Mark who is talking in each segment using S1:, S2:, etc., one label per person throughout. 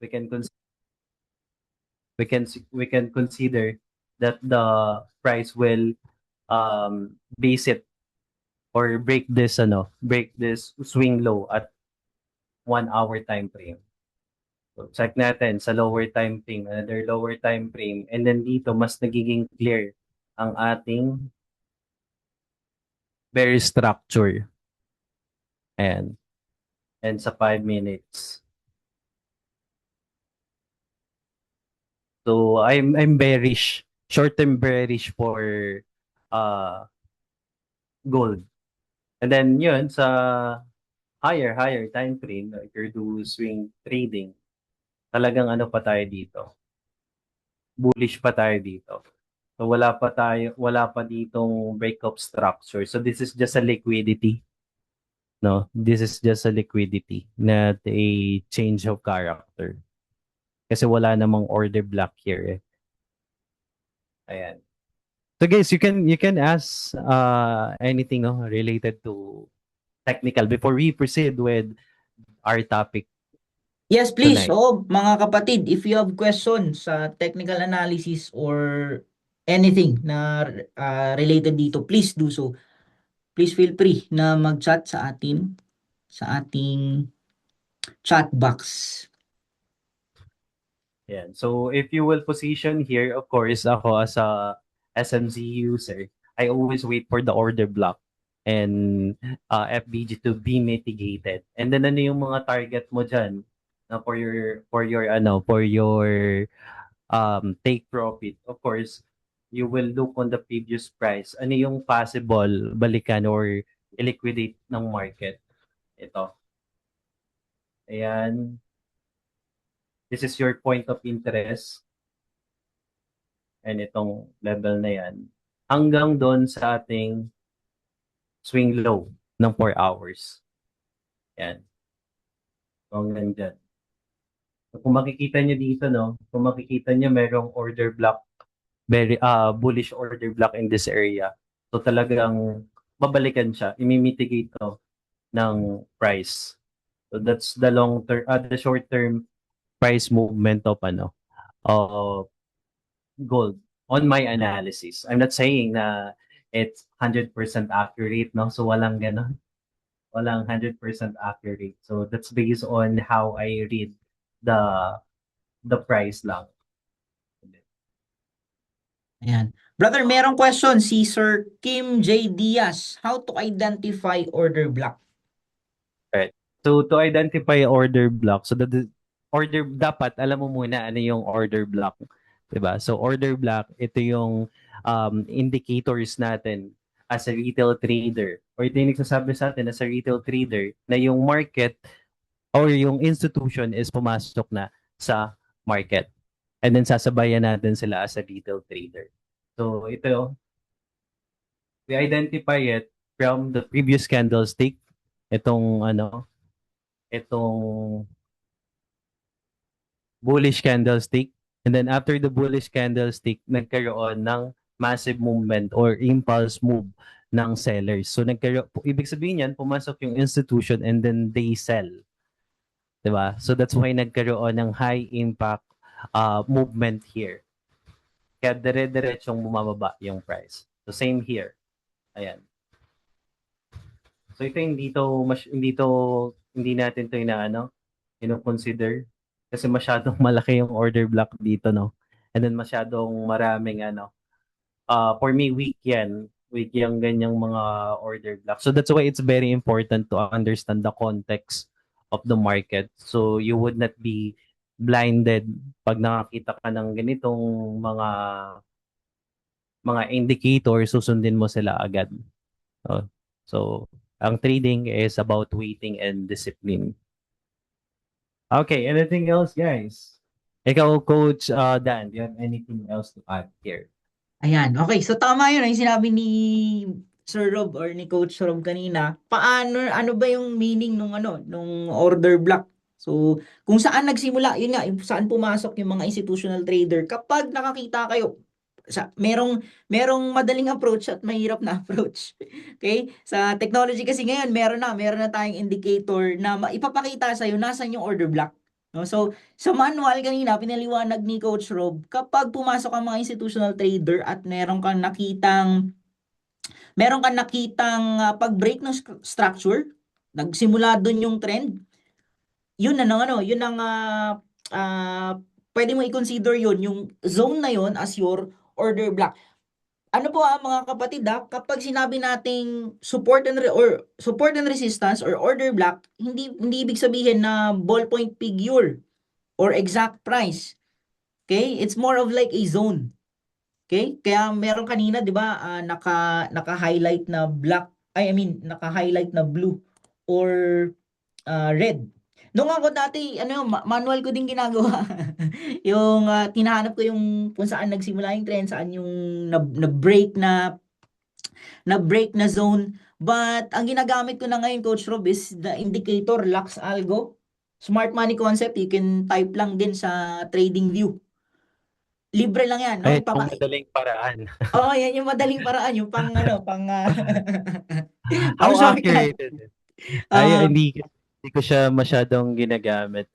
S1: we can cons- we can consider that the price will base it or break this swing low at 1 hour time frame. So check natin sa lower time frame, another lower time frame, and then dito mas nagiging clear ang ating bear structure. And sa 5 minutes. So I'm bearish, short-term bearish for uh gold. And then yun sa higher time frame, if you do swing trading, talagang ano pa tayo dito. Bullish pa tayo dito. So wala pa ditong breakup structure. So this is just a liquidity, no? This is just a liquidity, not a change of character. Kasi wala namang order block here eh. Ayan. So guys, you can ask anything no related to technical before we proceed with our topic
S2: Yes, please.
S1: tonight.
S2: Oo, mga kapatid, if you have questions sa technical analysis or anything na related dito, please do so. Please feel free na mag-chat sa ating chat box.
S1: Yan. So if you will position here, of course, ako as a SMC user, I always wait for the order block and FBG to be mitigated. And then ano yung mga target mo diyan na for your take profit. Of course, you will look on the previous price. Ano yung possible balikan or liquidate ng market? Ito. Ayan. This is your point of interest. And itong level na yan. Hanggang doon sa ating swing low ng 4 hours. Yan. So, hanggang dyan. So, kung makikita nyo dito, no? Kung makikita nyo, merong order block, very bullish order block in this area. So, talagang babalikan siya. Imimitigate to ng price. So, that's the the short term price movement of gold on my analysis. I'm not saying na it's 100% accurate, no? So walang ganon. Walang 100% accurate. So that's based on how I read the the price lang.
S2: Ayan. Brother, merong question si Sir Kim J. Diaz. How to identify order block?
S1: Right. So to identify order block, so the order dapat alam mo muna ano yung order block, 'di ba? So order block, ito yung indicators natin as a retail trader or ito yung nagsasabi sa atin as a retail trader na yung market or yung institution is pumasok na sa market. And then sasabayan natin sila as a retail trader. So ito, we identify it from the previous candlestick. Itong bullish candlestick. And then after the bullish candlestick, nagkaroon ng massive movement or impulse move ng sellers. So ibig sabihin yan, pumasok yung institution and then they sell. 'Di ba? So that's why nagkaroon ng high impact movement here. Kaya dire-diretsong bumababa yung price. So same here. Ayan. So ito hindi natin to consider kasi masyadong malaki yung order block dito, no? And then masyadong maraming for me weak yan. Weak yung ganyang mga order block. So that's why it's very important to understand the context of the market. So you would not be blinded pag nakakita ka ng ganitong mga indicator, susundin mo sila agad. So ang trading is about waiting and discipline. Okay, anything else, guys? Ikaw, Coach Dan, do you have anything else to add here?
S2: Ayan. Okay. So, tama yun. Yung sinabi ni Sir Rob or ni Coach Rob kanina. Ano ba yung meaning nung order block? So, kung saan nagsimula, yun nga, yung saan pumasok yung mga institutional trader. Kapag nakakita kayo, merong madaling approach at mahirap na approach. Okay? Sa technology kasi ngayon, meron na tayong indicator na ipapakita sa iyo nasan yung order block. No? So, sa manual kanina, pinaliwanag ni Coach Rob, kapag pumasok ang mga institutional trader at meron kang nakitang pag-break ng structure, nagsimula doon yung trend, yun na ano, yun ang ah, pwede mo i-consider yun, yung zone na yun as your order block. Ano po mga kapatid kapag sinabi nating support and resistance or order block, hindi ibig sabihin na ballpoint figure or exact price. Okay? It's more of like a zone. Okay? Kaya meron kanina, 'di ba, naka-highlight na black, I mean, naka-highlight na blue or red. Nung ako dati, manual ko din ginagawa. Yung tinahanap ko yung kung saan nagsimula yung trend, saan yung na-break na zone. But ang ginagamit ko na ngayon, Coach Rob, is the indicator Lux Algo. Smart money concept, you can type lang din sa trading view. Libre lang yan, no?
S1: Ayun, yung madaling paraan.
S2: Oo, yan yung madaling paraan, yung pang
S1: How
S2: shortcut.
S1: accurate is it? Ay,
S2: Ah,
S1: hindi ko siya masyadong ginagamit.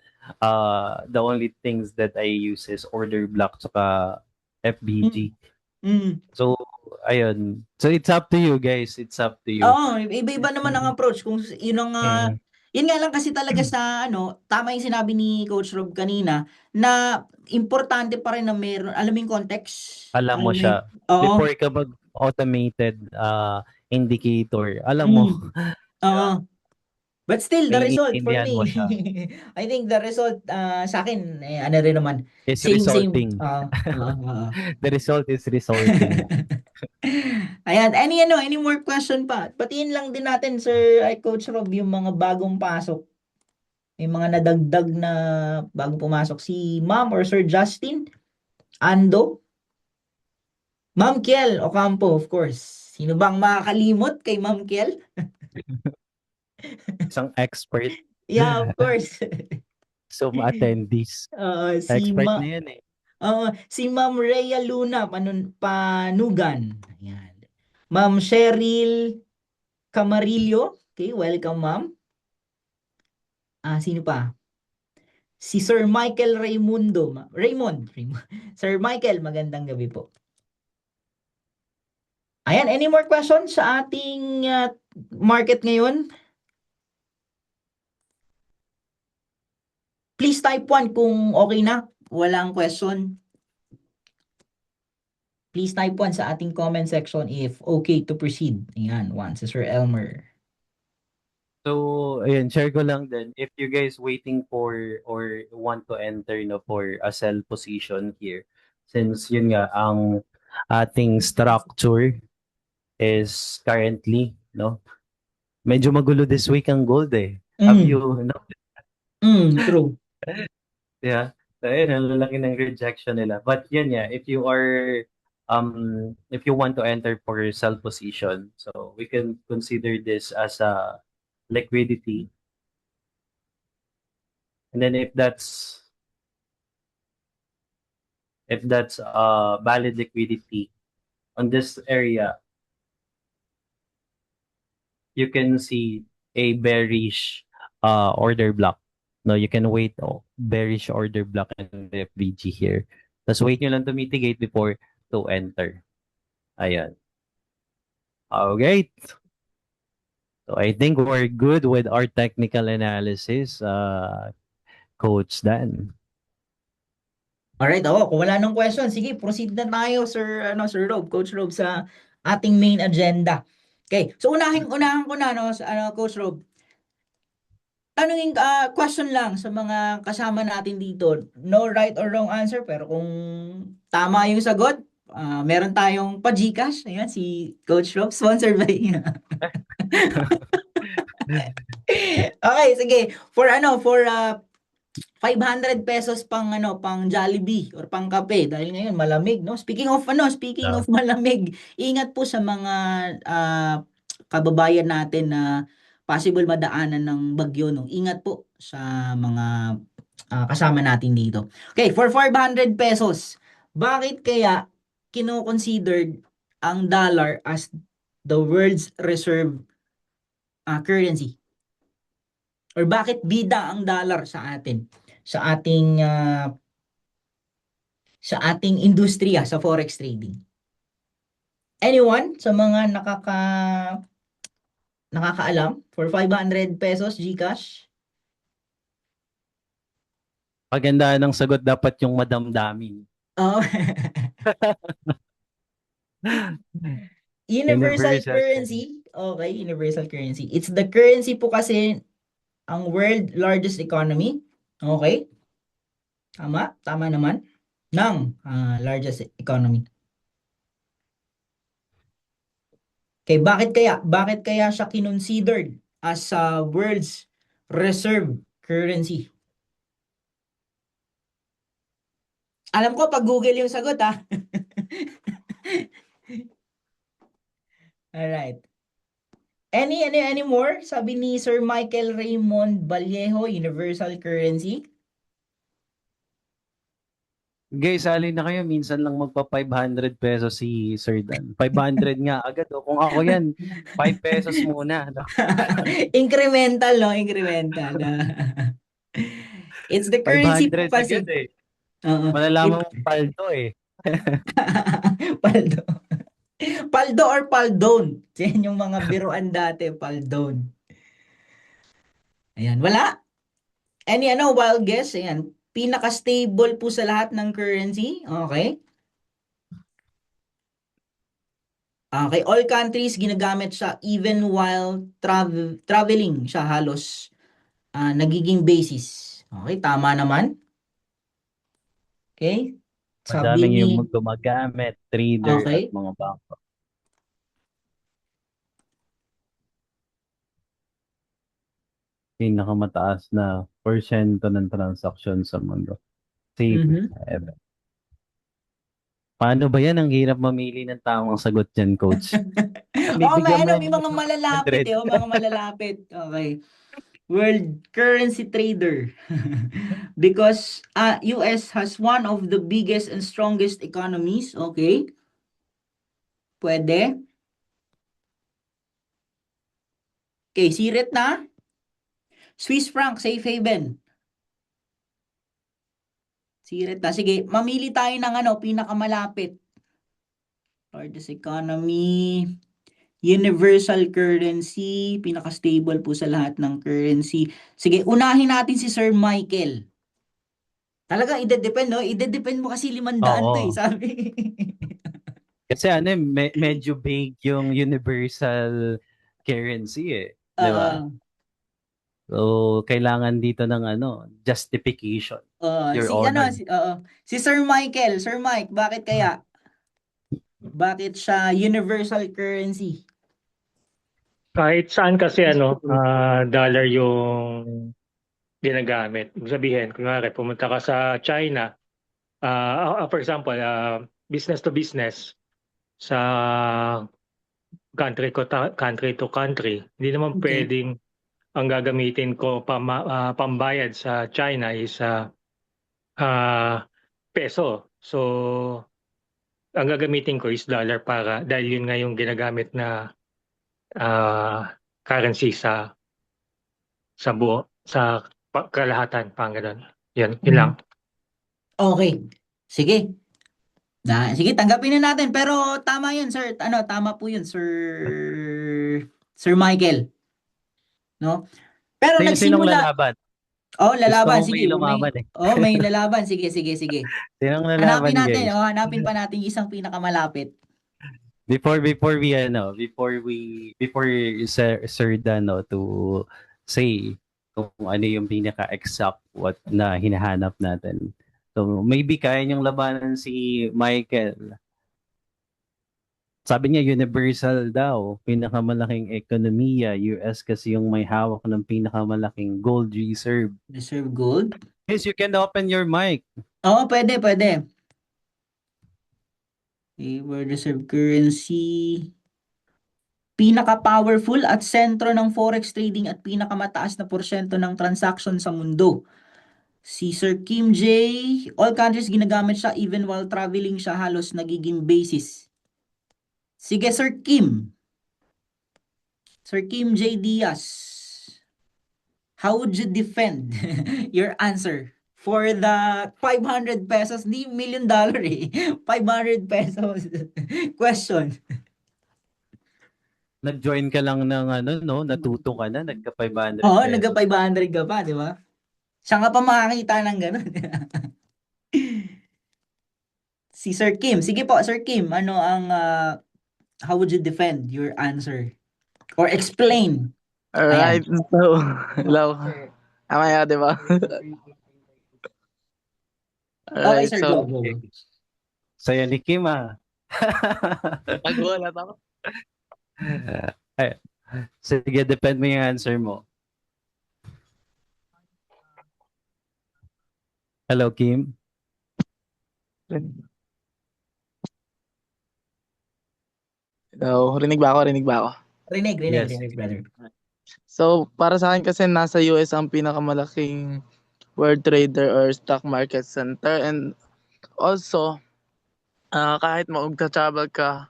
S1: The only things that I use is order block saka
S2: mm,
S1: FBG.
S2: mm.
S1: So, ayun. So, it's up to you guys. It's up to you.
S2: Oo, iba-iba naman ang approach kung yun ang
S1: Mm.
S2: yun nga lang kasi talaga sa tama yung sinabi ni Coach Rob kanina na importante pa rin na meron, alam mo yung context,
S1: Alam
S2: alam
S1: mo
S2: mo
S1: siya.
S2: yung, oo,
S1: Before ka mag-automated indicator, alam mo,
S2: mm,
S1: di ba?
S2: oo. But still, the result for
S1: Maiintindihan mo
S2: me,
S1: siya.
S2: I think the result sa akin, ano rin naman,
S1: Is
S2: same,
S1: resulting.
S2: oo.
S1: The result is resulting.
S2: Ayan, any more question pa? Patiin lang din natin, Sir Coach Rob, yung mga bagong pasok. May mga nadagdag na bagong pumasok si Ma'am or Sir Justin Ando. Ma'am Kiel Ocampo, of course. Sino bang makakalimot kay Ma'am Kiel?
S1: Isang expert.
S2: Yeah, of course.
S1: Zoom attendees.
S2: Oo, si
S1: Expert
S2: Ma
S1: na yan eh.
S2: si Ma'am Rhea Luna Panugan. Ayan. Ma'am Cheryl Camarillo. Okay, welcome ma'am. Sino pa? Si Sir Michael Raimundo. Raymond. Sir Michael, magandang gabi po. Ayan, any more questions sa ating market ngayon? Please type 1 kung okay na. Walang question. Please type 1 sa ating comment section if okay to proceed. Ayan, 1 si Sir Elmer.
S1: So, ayun, share ko lang din. If you guys waiting for or want to enter no for a sell position here, since yun nga, ang ating structure is currently, no? Medyo magulo this week ang gold eh. Have
S2: Mm,
S1: you, no?
S2: true.
S1: Yeah. So, ayun, ang lalaki ng rejection nila. But yun yeah, if you want to enter for sell position, so we can consider this as a liquidity. And then if that's valid liquidity on this area, you can see a bearish order block. No, you can wait bearish order block in the FVG here. Tapos wait nyo lang to mitigate before to enter. Ayan. Okay. So I think we're good with our technical analysis, Coach Dan.
S2: Alright, kung wala nang question, sige, proceed na tayo, Sir Rob, Coach Rob, sa ating main agenda. Okay, so unahan ko na, Coach Rob. Question lang sa mga kasama natin dito. No right or wrong answer, pero kung tama yung sagot, meron tayong pa-GCash. Ayan, si Coach Rob, sponsored by Okay, sige. For 500 pesos pang Jollibee or pang kape dahil ngayon malamig, no? Speaking of
S1: Uh,
S2: malamig, ingat po sa mga kababayan natin na possible madaanan ng bagyo, no? Ingat po sa mga kasama natin dito. Okay, for 500 pesos, bakit kaya kino-considered ang dollar as the world's reserve currency? Or bakit bida ang dollar sa atin? sa ating industriya sa forex trading? Anyone sa mga nakakaalam for 500 pesos GCash?
S1: Pagandaan ng sagot dapat yung madamdamin.
S2: Oh. Universal
S1: Universal currency.
S2: currency. Okay, universal currency. It's the currency po kasi ang world largest economy. Okay, tama. Tama naman. Ng largest economy. Okay, bakit kaya siya kinonsidered as world's reserve currency? Alam ko pag Google yung sagot ha. Alright. Any more? Sabi ni Sir Michael Raymond Vallejo, universal currency.
S1: Guys, alin na kayo. Minsan lang magpa 500 pesos si Sir Dan. 500 nga agad. O. Kung ako yan, 5 pesos muna. No?
S2: Incremental, no? Incremental. It's the currency po
S1: 500 agad
S2: kasi.
S1: eh.
S2: Oo.
S1: Malalaman mo paldo eh.
S2: Paldo. Paldo or paldon? Yan yung mga biruan dati, paldon. Ayan, wala. Any wild guess? Ayan, pinaka-stable po sa lahat ng currency. Okay. Okay, all countries ginagamit siya even while traveling siya halos nagiging basis. Okay, tama naman. Okay. Sabi
S1: Madaming
S2: ni
S1: yung gumagamit, trader at
S2: Okay.
S1: mga bangko. Pinakamataas na porsyento ng transaction sa mundo. Safe
S2: Mhm.
S1: haven. Paano ba yan? Ang hirap mamili ng tamang sagot dyan, coach.
S2: Oh,
S1: Bibigyan mo
S2: may
S1: yan
S2: mga
S1: ng
S2: malalapit
S1: 100.
S2: mga malalapit. Okay. World currency trader. Because US has one of the biggest and strongest economies. Okay. Pwede. Okay, sirit na. Swiss franc, safe haven. Sirit na. Sige, mamili tayo ng pinakamalapit. Largest economy, universal currency, pinaka-stable po sa lahat ng currency. Sige, unahin natin si Sir Michael. Talaga, ide-depend, no? Ide-depend mo kasi 500 to eh,
S1: Oo.
S2: sabi.
S1: Kasi ano, medyo vague yung universal currency eh. Di ba?
S2: Oo.
S1: So, kailangan dito ng justification. Your honor.
S2: Si Sir Michael. Sir Mike, bakit kaya? Bakit siya universal currency?
S3: Kahit saan kasi dollar yung ginagamit. Ibig sabihin, kunwari, pumunta ka sa China, for example, business to business sa country to country, hindi naman
S2: Okay.
S3: pwedeng ang gagamitin ko pambayad sa China is peso. So, ang gagamitin ko is dollar para dahil yun nga yung ginagamit na currency sa buo, sa kalahatan, pang ganun. Yun lang.
S2: Mhm. Okay. Sige. Sige, tanggapin na natin. Pero tama yun, sir. Tama po yun, Sir Michael. No? Pero
S1: Sinong
S2: nagsimula.
S1: lalaban?
S2: Oh,
S1: Gusto
S2: lalaban.
S1: ko may
S2: Sige,
S1: lumaban eh.
S2: may lalaban. Sige, sige, sige.
S1: Sinong
S2: Hanapin
S1: lalaban,
S2: natin.
S1: guys?
S2: Oh, hanapin pa natin yung isang pinakamalapit.
S1: Before Sir Dano to say kung ano yung pinaka-exact what na hinahanap natin. So, maybe kaya niyang labanan si Michael. Sabi niya universal daw, pinakamalaking ekonomiya, US kasi yung may hawak ng pinakamalaking gold reserve.
S2: Reserve gold.
S1: Yes, you can open your mic.
S2: Oo, pwede, pwede. Okay, world reserve currency. Pinaka-powerful at sentro ng forex trading at pinakamataas na porsyento ng transaction sa mundo. Si Sir Kim J, all countries ginagamit siya even while traveling siya halos nagiging basis. Sige, Sir Kim. Sir Kim J. Diaz. How would you defend your answer? for the 500 pesos, di $1 million eh. 500 pesos question.
S1: Nag-join ka lang ng ano, no? Natuto ka na, nagka 500
S2: Oo,
S1: pesos.
S2: nagka 500 ka pa, di ba? Saan ka pa makakita ng ganun? Si Sir Kim. Sige po, Sir Kim, ano ang, how would you defend your answer? Or explain?
S4: Alright,
S2: Ayan.
S4: so, hello. Amaya, di ba?
S2: Okay,
S4: Alright,
S2: sir,
S4: so,
S2: go.
S1: Saya ni Kim, ah.
S4: nagulat ako.
S1: Ay, sige, depend mo yung answer mo. Hello, Kim?
S4: Hello, rinig ba ako?
S2: Rinig,
S1: Yes.
S2: brother.
S4: So, para sa akin kasi nasa US ang pinakamalaking world trader or stock market center, and also kahit magta-travel ka,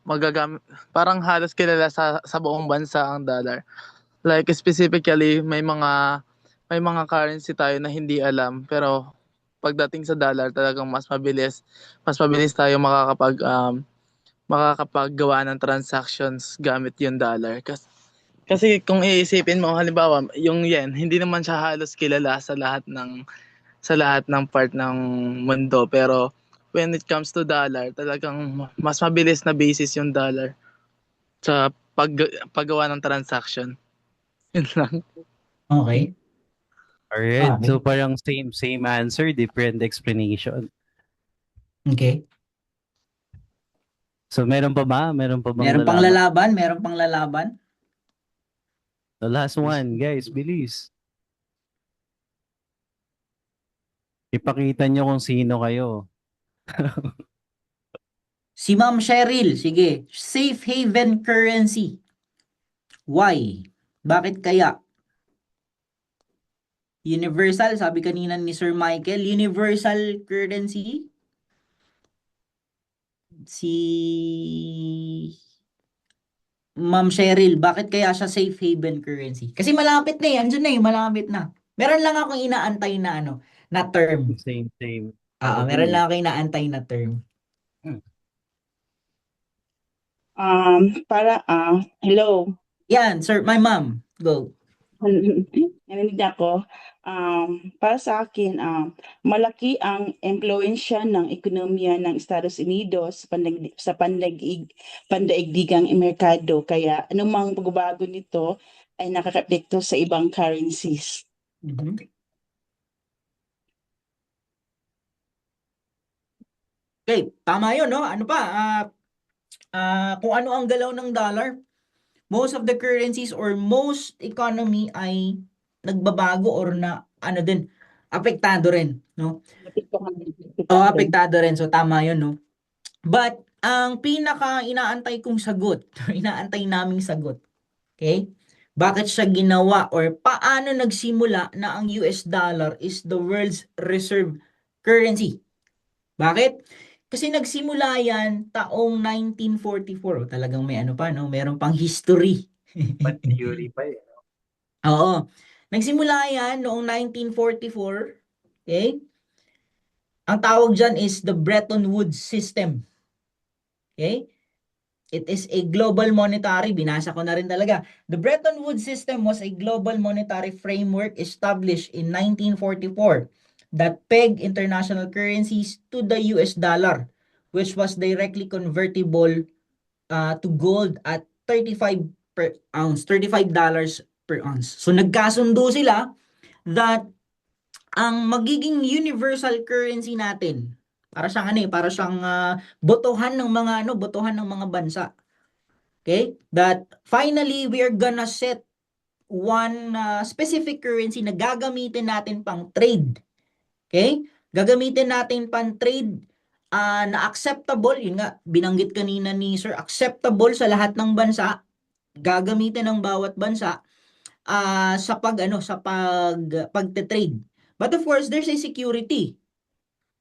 S4: magagamit, parang halos kilala sa buong bansa ang dollar. Like specifically, may mga currency tayo na hindi alam, pero pagdating sa dollar talagang mas mabilis tayo makakapaggawa ng transactions gamit yung dollar. Kasi kung iisipin mo, halimbawa, yung yen, hindi naman siya halos kilala sa lahat ng part ng mundo, pero when it comes to dollar, talagang mas mabilis na basis yung dollar sa paggawa ng transaction. Yun lang.
S2: Okay.
S1: Alright,
S2: Okay.
S1: so parang same answer, different explanation.
S2: Okay.
S1: So meron pa ba? Meron pa bang
S2: Meron pang
S1: lalaman?
S2: lalaban?
S1: The last one, guys, bilis. Ipakita nyo kung sino kayo.
S2: Si Ma'am Cheryl, sige. Safe haven currency. Why? Bakit kaya? Universal, sabi kanina ni Sir Michael, universal currency. Si Ma'am Cheryl, bakit kaya siya safe haven currency? Kasi malapit na eh, andun na eh, malapit na. Meron lang akong inaantay na na term.
S1: Same.
S2: Meron lang
S1: Probably.
S2: akong inaantay na term.
S5: Hello.
S2: Yan, sir, my mom. Go.
S5: Narinig ako. Para sa akin, malaki ang impluensya ng ekonomiya ng Estados Unidos sa pandaigdigang merkado. Kaya anumang pagbabago nito ay nakaka-epekto sa ibang currencies.
S2: Mhm. Okay, tama yun, no? Ano pa? Kung ano ang galaw ng dollar, most of the currencies or most economy ay nagbabago or na ano din, apektado rin, no? Oo, apektado rin. So tama 'yun, no? But ang pinaka inaantay kong sagot, inaantay naming sagot, okay? Bakit siya ginawa or paano nagsimula na ang US dollar is the world's reserve currency? Bakit? Kasi nagsimula yan taong 1944. Talagang may ano pa, no? Meron pang history.
S1: But theory pa eh.
S2: Oo. Nagsimula yan noong 1944. Okay? Ang tawag dyan is the Bretton Woods System. Okay? It is a global monetary, binasa ko na rin talaga. The Bretton Woods System was a global monetary framework established in 1944 that pegged international currencies to the US dollar, which was directly convertible to gold at 35 per ounce, $35 per ounce. So nagkasundo sila that ang magiging universal currency natin, para siyang para siyang botohan ng mga botohan ng mga bansa. Okay? That finally we are gonna set one specific currency na gagamitin natin pang trade. Okay? Gagamitin natin pang trade na acceptable, yun nga, binanggit kanina ni Sir, acceptable sa lahat ng bansa, gagamitin ng bawat bansa sa pagte-trade. But of course, there's a security.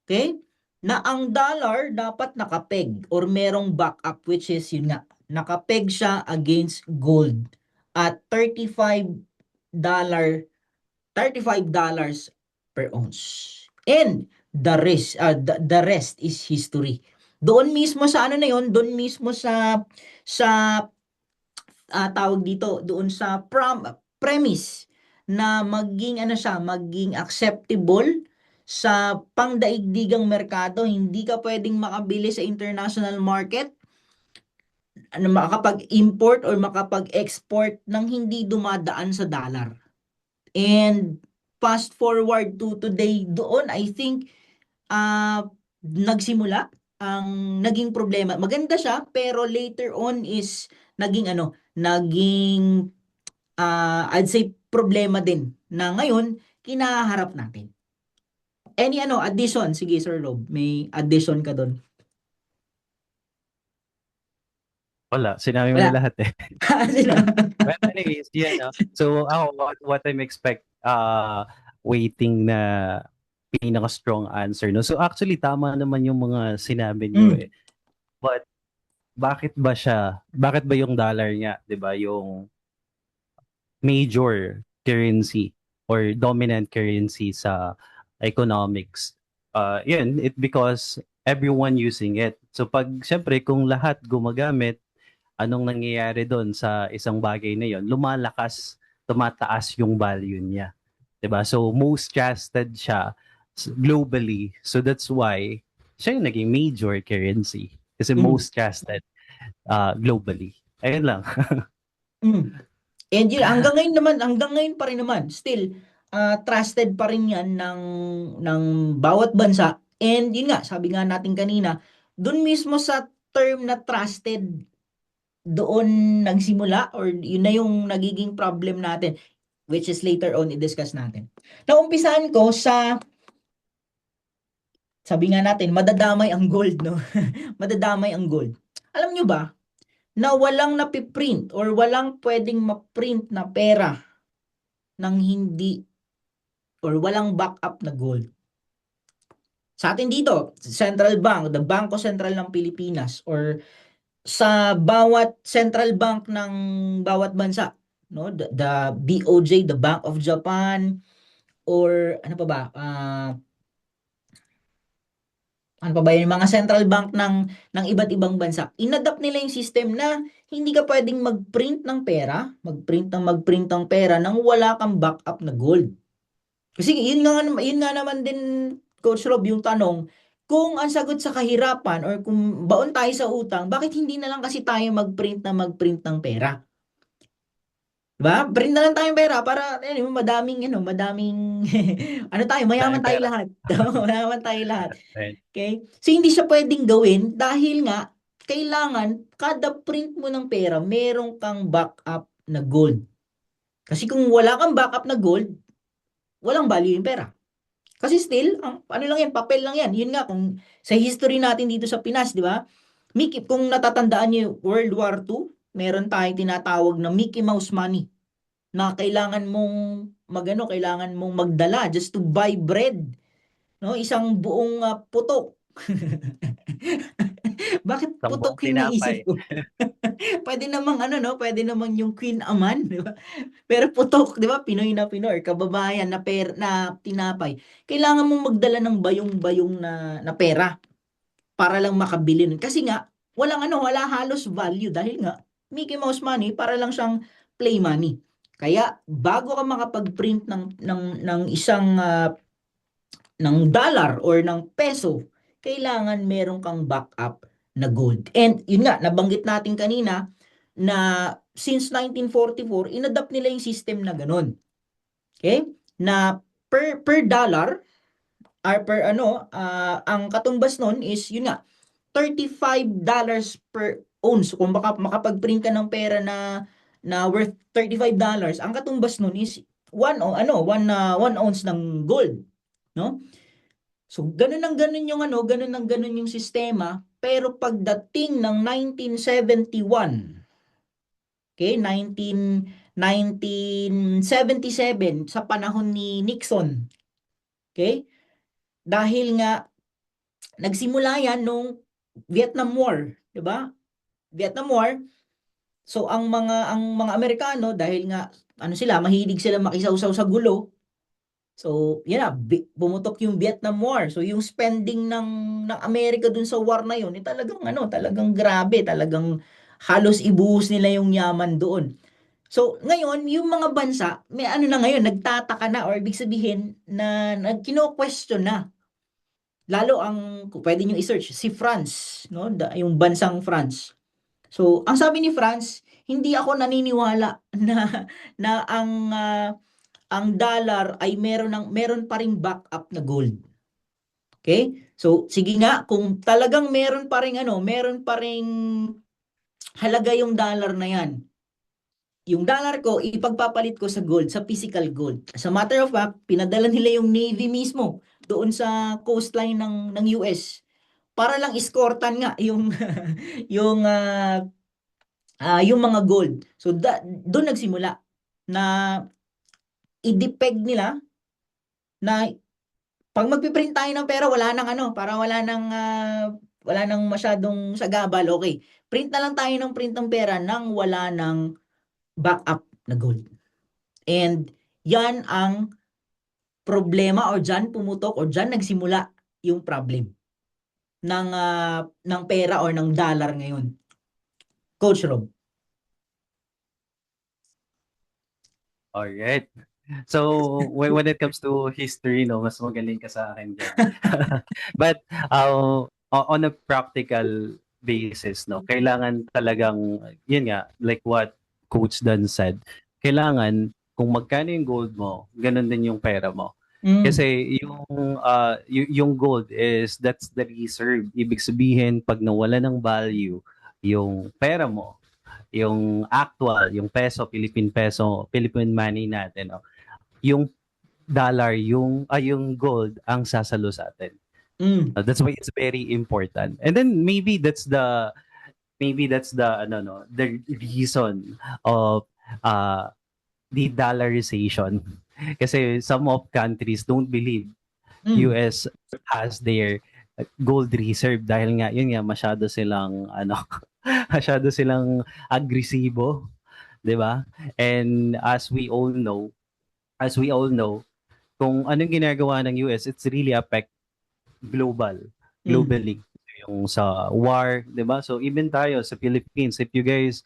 S2: Okay? Na ang dollar dapat nakapeg or merong backup, which is yun nga, nakapeg siya against gold at $35 $35 per ounce. And the rest is history. Doon mismo sa ano na yon, doon mismo sa tawag dito, doon sa premise na maging ano siya, maging acceptable sa pangdaigdigang merkado, hindi ka pwedeng makabili sa international market, ano, makapag-import or makapag-export ng hindi dumadaan sa dollar. And fast forward to today, doon I think nagsimula ang naging problema. Maganda siya, pero later on is naging I'd say problema din na ngayon kinaharap natin. Any addition? Sige, Sir Rob, may addition ka doon.
S1: Wala, sinabi mo na
S2: Wala.
S1: lahat eh. But anyways, yeah, no? So ako, what I'm waiting na pinaka-strong answer, no? So actually, tama naman yung mga sinabi niyo eh. But bakit ba yung dollar nga, 'di ba, yung major currency or dominant currency sa economics? Yun, because everyone using it. So syempre, kung lahat gumagamit, anong nangyayari doon sa isang bagay na yon? Tumataas yung value niya. 'Di ba? So most trusted siya globally. So that's why siya yung naging major currency. Kasi most trusted globally. Ayun lang.
S2: And yun, hanggang ngayon pa rin naman, still, trusted pa rin yan ng bawat bansa. And yun nga, sabi nga natin kanina, dun mismo sa term na trusted, doon nagsimula or yun na yung nagiging problem natin, which is later on i-discuss natin. Naumpisahan ko sabi nga natin, madadamay ang gold, no? Madadamay ang gold. Alam nyo ba, na walang napiprint or walang pwedeng maprint na pera ng hindi or walang backup na gold. Sa atin dito, Central Bank, the Bangko Sentral ng Pilipinas, or sa bawat central bank ng bawat bansa, no? The BOJ, the Bank of Japan, or ano pa ba? Ano pa ba yung mga central bank ng iba't ibang bansa? Inadapt nila yung system na hindi ka pwedeng magprint ng pera nang wala kang backup na gold. Kasi yun nga naman din, Coach Rob, yung tanong, kung ang sagot sa kahirapan or kung baon tayo sa utang, bakit hindi na lang kasi tayo magprint ng pera? Diba? Print na lang tayong pera para madaming mayaman tayo lahat. Mayaman tayo lahat. Okay? So hindi siya pwedeng gawin dahil nga kailangan kada print mo ng pera, meron kang backup na gold. Kasi kung wala kang backup na gold, walang value yung pera. Kasi still, ano lang yan, papel lang yan. Yun nga, kung sa history natin dito sa Pinas, di ba? Kung natatandaan niyo World War II, meron tayong tinatawag na Mickey Mouse money na kailangan mong magdala just to buy bread. No, isang buong putok. Bakit putok yung naisip ko? Pwede namang yung Queen Aman, di ba? Pero putok, di ba? Pinoy na Pinoy, kababayan na tinapay. Kailangan mong magdala ng bayong-bayong na pera para lang makabili nun. Kasi nga, wala halos value dahil nga Mickey Mouse money para lang siyang play money. Kaya bago ka makapag-print ng isang ng dollar or ng peso, kailangan meron kang backup na gold. And yun nga, nabanggit natin kanina na since 1944, inadapt nila yung system na ganun. Okay? Na per dollar or per ang katumbas nun is yun nga, $35 per ounce. Kung makapag-print ka ng pera na worth $35, ang katumbas nun is 1 ounce ng gold, no? So ganun yung sistema, pero pagdating ng 1971, okay, 1977 sa panahon ni Nixon, okay? Dahil nga nagsimula yan nung Vietnam War, 'di ba? Vietnam War. So ang mga Amerikano, dahil nga mahilig sila makisawsaw sa gulo, So, yan na, pumutok yung Vietnam War. So, yung spending ng Amerika dun sa war na yun, talagang grabe, talagang halos ibuhos nila yung yaman doon. So, ngayon, yung mga bansa, may ano na ngayon, nagtataka na or ibig sabihin na kino-question na. Lalo kung pwede nyo i-search, si France, no? Yung bansang France. So, ang sabi ni France, hindi ako naniniwala na ang dollar ay meron pa ring backup na gold. Okay? So, sige nga, kung talagang meron pa ring halaga yung dollar na yan. Yung dollar ko, ipagpapalit ko sa gold, sa physical gold. As a matter of fact, pinadala nila yung Navy mismo doon sa coastline ng US para lang escortan nga yung yung mga gold. So doon nagsimula na i-depeg nila na pag magpiprint tayo ng pera, para wala nang masyadong sagabal, okay. Print na lang tayo ng print ng pera nang wala ng backup na gold. And yan ang problema o dyan pumutok o dyan nagsimula yung problem ng pera or ng dollar ngayon. Coach Rob.
S1: Alright. So, when it comes to history, no, mas magaling ka sa akin dyan. But, on a practical basis, no, kailangan talagang, yun nga, like what Coach Dan said, kailangan, kung magkano yung gold mo, ganun din yung pera mo. Kasi yung gold that's the reserve. Ibig sabihin, pag nawala ng value, yung pera mo, yung actual, yung Philippine peso, Philippine money natin, no? Yung dollar, yung gold ang sasalo sa atin. That's why it's very important. And then maybe that's the the reason of the dollarization. Kasi some of countries don't believe US has their gold reserve dahil nga yun nga masyado silang agresibo, 'di ba? And as we all know, kung anong ginagawa ng US, it's really affect globally. Yung sa war, 'di ba? So even tayo sa Philippines, if you guys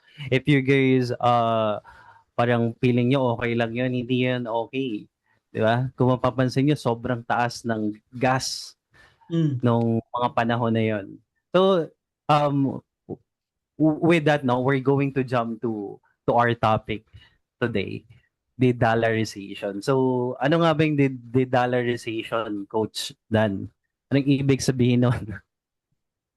S1: parang feeling nyo okay lang yun, hindi yan okay. 'Di ba? Kung mapapansin nyo, sobrang taas ng gas nung mga panahon na yon. So, with that, no, we're going to jump to our topic today, the dollarization. So, ano nga ba yung the dollarization, Coach Dan? Anong ibig sabihin nun?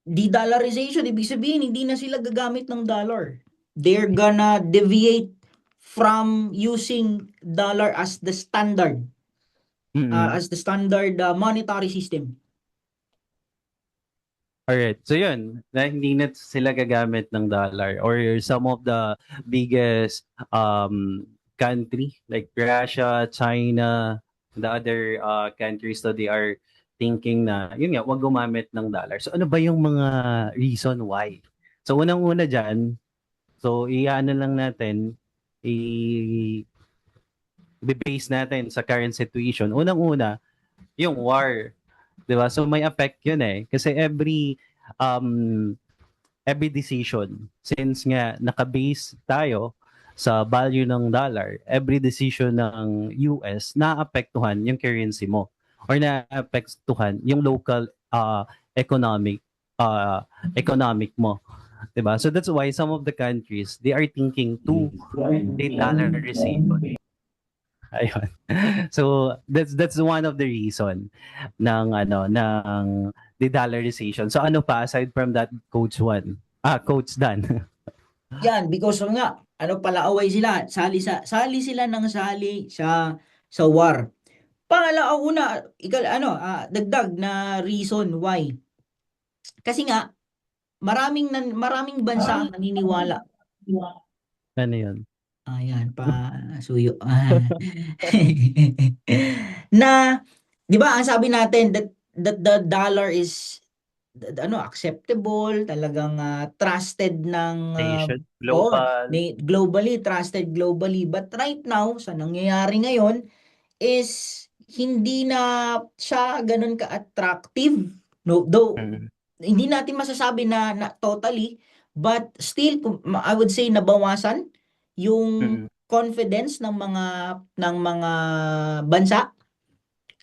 S2: De-dollarization, ibig sabihin, hindi na sila gagamit ng dollar. They're gonna deviate from using dollar as the standard, monetary system.
S1: Alright, so yun, na hindi na sila gagamit ng dollar or some of the biggest country like Russia, China, the other countries that they are thinking na, yun nga, wag gumamit ng dollar. So ano ba yung mga reason why? So unang-una dyan, so iyaano lang natin, i-base natin sa current situation. Unang-una, yung war. 'Di ba? So may effect 'yun eh. Kasi every decision, since nga naka-base tayo sa value ng dollar, every decision ng US naapektuhan yung currency mo or naapektuhan yung local economic mo. 'Di ba? So that's why some of the countries, they are thinking to de-dollarization. Ayun. So that's one of the reason ng de-dollarization. So ano pa aside from that, Coach Dan?
S2: Yan, because nga, palaaway sila, sali sila ng sali sa war. Una, dagdag na reason why. Kasi nga, maraming bansa ang naniniwala.
S1: Ano yun?
S2: Ayan, suyo. Na, di ba, ang sabi natin that the dollar is acceptable, talagang trusted ng
S1: Nation, global.
S2: globally, trusted globally. But right now, sa nangyayari ngayon is hindi na siya ganun ka-attractive. No, though hindi natin masasabi na totally, but still I would say nabawasan yung confidence ng mga bansa,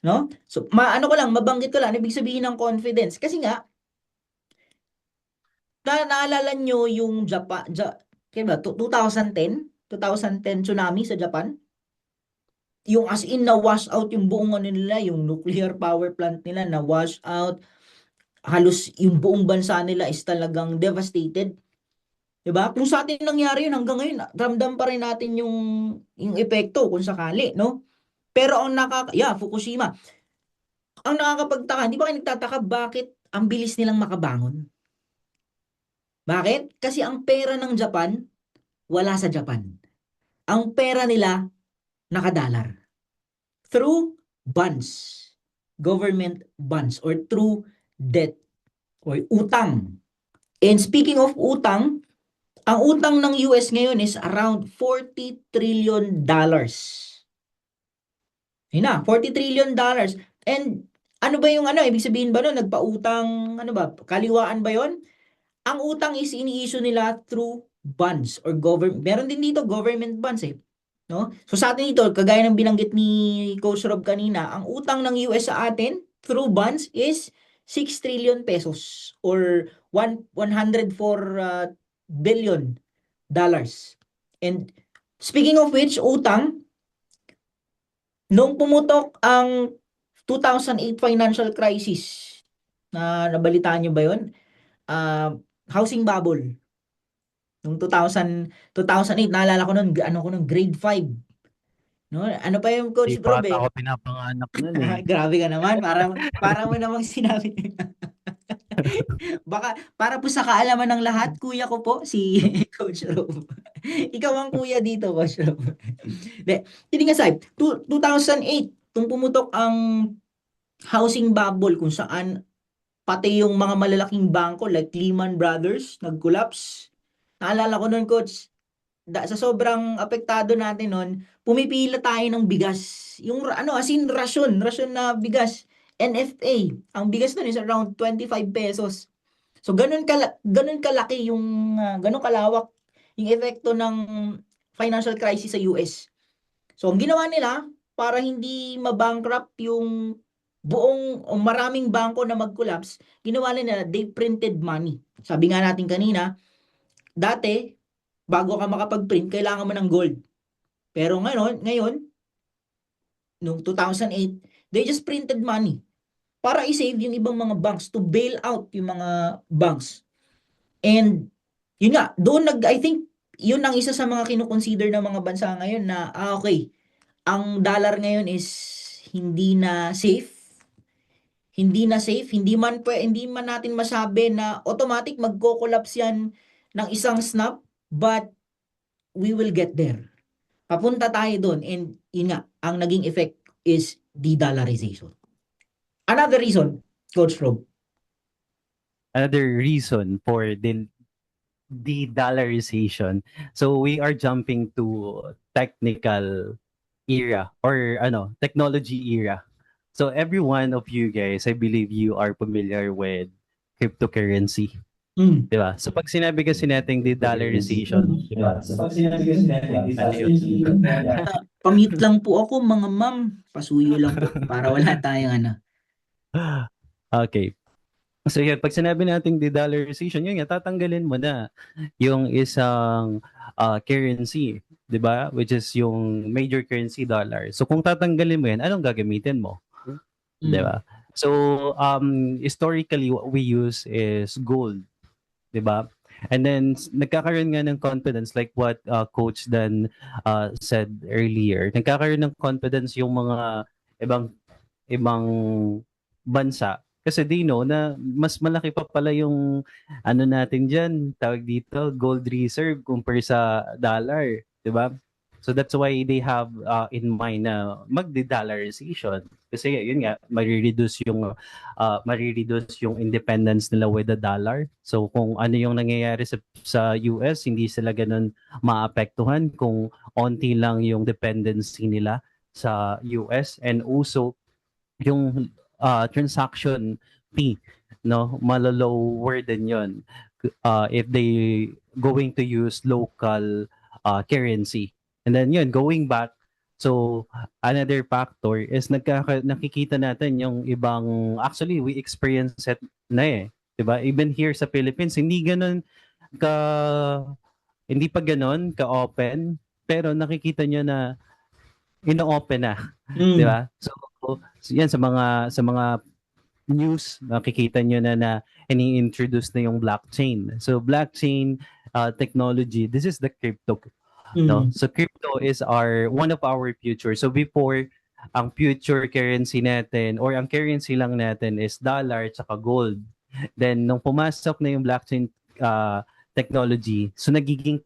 S2: no? So maano ko lang, mabanggit ko lang ibig sabihin ng confidence kasi nga naalala nyo yung kaya ba, 2010 tsunami sa Japan? Yung as in na wash out yung buong ano nila, yung nuclear power plant nila na wash out, halos yung buong bansa nila is talagang devastated. 'Di ba? Kung sa atin nangyari yun hanggang ngayon, ramdam pa rin natin yung epekto kung sakali, no? Pero Fukushima. Ang nakakapagtaka, hindi ba kayo nagtataka bakit ang bilis nilang makabangon? Bakit? Kasi ang pera ng Japan, wala sa Japan. Ang pera nila, nakadalar. Through bonds. Government bonds or through debt or utang. And speaking of utang, ang utang ng US ngayon is around $40 trillion. Yun na, $40 trillion. And ano ba yung ibig sabihin ba nun, nagpautang, kaliwaan ba yon? Ang utang is ini-issue nila through bonds or government. Meron din dito government bonds eh. No? So sa atin ito, kagaya ng binanggit ni Coach Rob kanina, ang utang ng US sa atin through bonds is 6 trillion pesos or 104 billion dollars. And speaking of which, utang, nung pumutok ang 2008 financial crisis, nabalitaan nyo ba yun? Housing bubble. Nung 2008, naalala ko nun, grade 5. No? Ano pa yung Coach
S1: Di pa
S2: Rob eh?
S1: ako pinapanganak nun eh.
S2: Grabe ka naman, para mo namang sinabi. Baka, para po sa kaalaman ng lahat, kuya ko po, si Coach Rob. Ikaw ang kuya dito, Coach Rob. Kidding aside, 2008, nung pumutok ang housing bubble kung saan pati yung mga malalaking bangko like Lehman Brothers nag-collapse. Naalala ko nun, Coach, sa sobrang apektado natin nun, pumipila tayo ng bigas. Yung as in rasyon na bigas. NFA, ang bigas nun is around 25 pesos. So ganun kalaki yung ganun kalawak yung epekto ng financial crisis sa US. So ang ginawa nila para hindi mabankrupt yung buong o maraming bangko na mag-collapse, ginawa nila, they printed money. Sabi nga natin kanina, dati, bago ka makapag-print, kailangan mo ng gold. Pero ngayon, noong 2008, they just printed money para i-save yung ibang mga banks, to bail out yung mga banks. And, yun nga, I think, yun ang isa sa mga kinukonsider ng mga bansa ngayon na, okay, ang dollar ngayon is hindi na safe, hindi man natin masabi na automatic magko-collapse yan ng isang snap, but we will get there. Papunta tayo doon, and yun nga, ang naging effect is de-dollarization. Another reason, Coach Rob.
S1: Another reason for the de-dollarization. So we are jumping to technical era or technology era. So every one of you guys, I believe you are familiar with cryptocurrency. Diba? So pag sinabi kasi natin de-dollarization, diba?
S2: Pamute lang po ako, mga ma'am. Pasuyo lang po para wala tayong
S1: Okay. So yun, pag sinabi natin de-dollarization, yun nga, tatanggalin mo na yung isang currency, di ba? Which is yung major currency, dollar. So kung tatanggalin mo yan, anong gagamitin mo? Di ba? So historically, what we use is gold, di ba? And then nagkakaroon nga ng confidence like what Coach Dan said earlier. Nagkakaroon ng confidence yung mga ibang bansa kasi they know na mas malaki pa pala yung natin diyan, tawag dito, gold reserve compare sa dollar, 'di ba? So that's why they have in mind na mag-de-dollarization kasi yun nga marireduce yung independence nila with the dollar. So kung ano yung nangyayari sa US, hindi sila ganun maapektuhan kung onti lang yung dependency nila sa US, and also yung transaction fee, no, malolower din yon if they going to use local currency. And then yun, going back, so another factor is nakikita natin yung ibang, actually we experience it na eh, 'di ba? Even here sa Philippines, ka hindi pa ganun ka-open, pero nakikita nyo na ino-open na, 'di
S2: Mm.
S1: ba? So yan sa mga news, nakikita nyo na ini-introduce na yung blockchain. So blockchain technology, this is the crypto, no?
S2: Mm.
S1: So crypto is one of our future. So before, ang future currency natin or ang currency lang natin is dollar at saka gold. Then nung pumasok na yung blockchain technology, so naging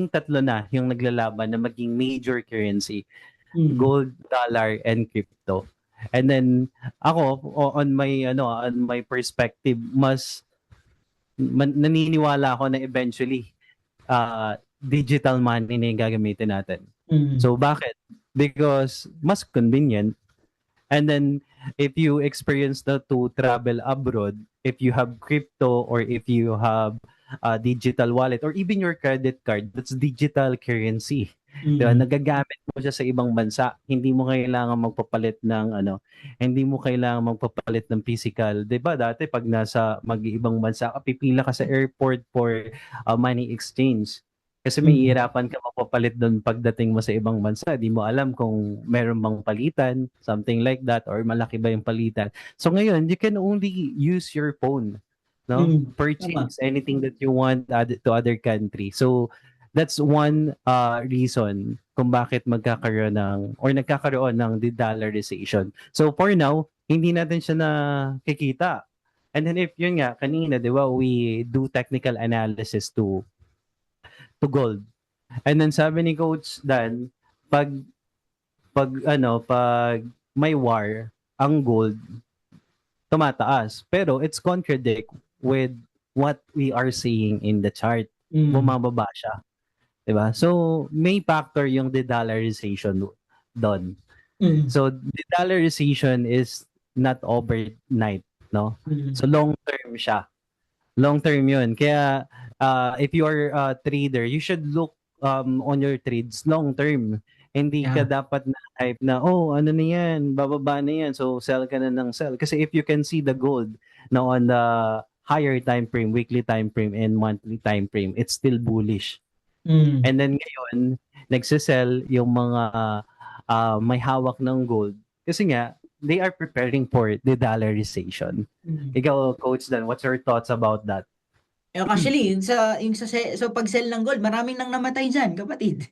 S1: tatlo na yung naglalaban na maging major currency,
S2: Mm.
S1: gold, dollar, and crypto. And then ako on my perspective, naniniwala ako na eventually digital money na yung gagamitin natin.
S2: Mm.
S1: So bakit? Because mas convenient. And then if you experience to travel abroad, if you have crypto or if you have a digital wallet or even your credit card, that's digital currency. Diba?
S2: Mm.
S1: Nagagamit mo siya sa ibang bansa. Hindi mo kailangan magpapalit ng physical. 'Di ba? Dati pag nasa mag-ibang bansa ka, pipila ka sa airport for money exchange. Kasi may
S2: Mm.
S1: hirapan ka magpapalit doon pagdating mo sa ibang bansa. Di mo alam kung meron bang palitan, something like that, or malaki ba yung palitan. So ngayon, you can only use your phone, no?
S2: Mm. Tama.
S1: Purchase anything that you want to other country. So that's one reason kung bakit nagkakaroon ng de-dollarization. So for now, hindi natin siya nakikita. And then if yun nga, kanina, di ba, we do technical analysis to gold. And then sabi ni Coach Dan, pag may war, ang gold tumataas. Pero it's contradict with what we are seeing in the chart.
S2: Mm.
S1: Bumababa siya. 'Di ba? So may factor yung de-dollarization doon.
S2: Mm.
S1: So de-dollarization is not overnight, no?
S2: Mm.
S1: So long term siya. Long term 'yun. Kaya if you are a trader, you should look on your trades long term. Hindi ka
S2: Yeah.
S1: dapat na hype na, oh, ano na yan, bababa na yan, so sell ka na ng sell. Kasi if you can see the gold na on the higher time frame, weekly time frame, and monthly time frame, it's still bullish.
S2: Mm.
S1: And then ngayon, nagsisell yung mga may hawak ng gold. Kasi nga, they are preparing for the dollarization.
S2: Mm.
S1: Ikaw, Coach Dan, what's your thoughts about that?
S2: Actually, sa pag-sell ng gold, maraming nang namatay dyan, kapatid.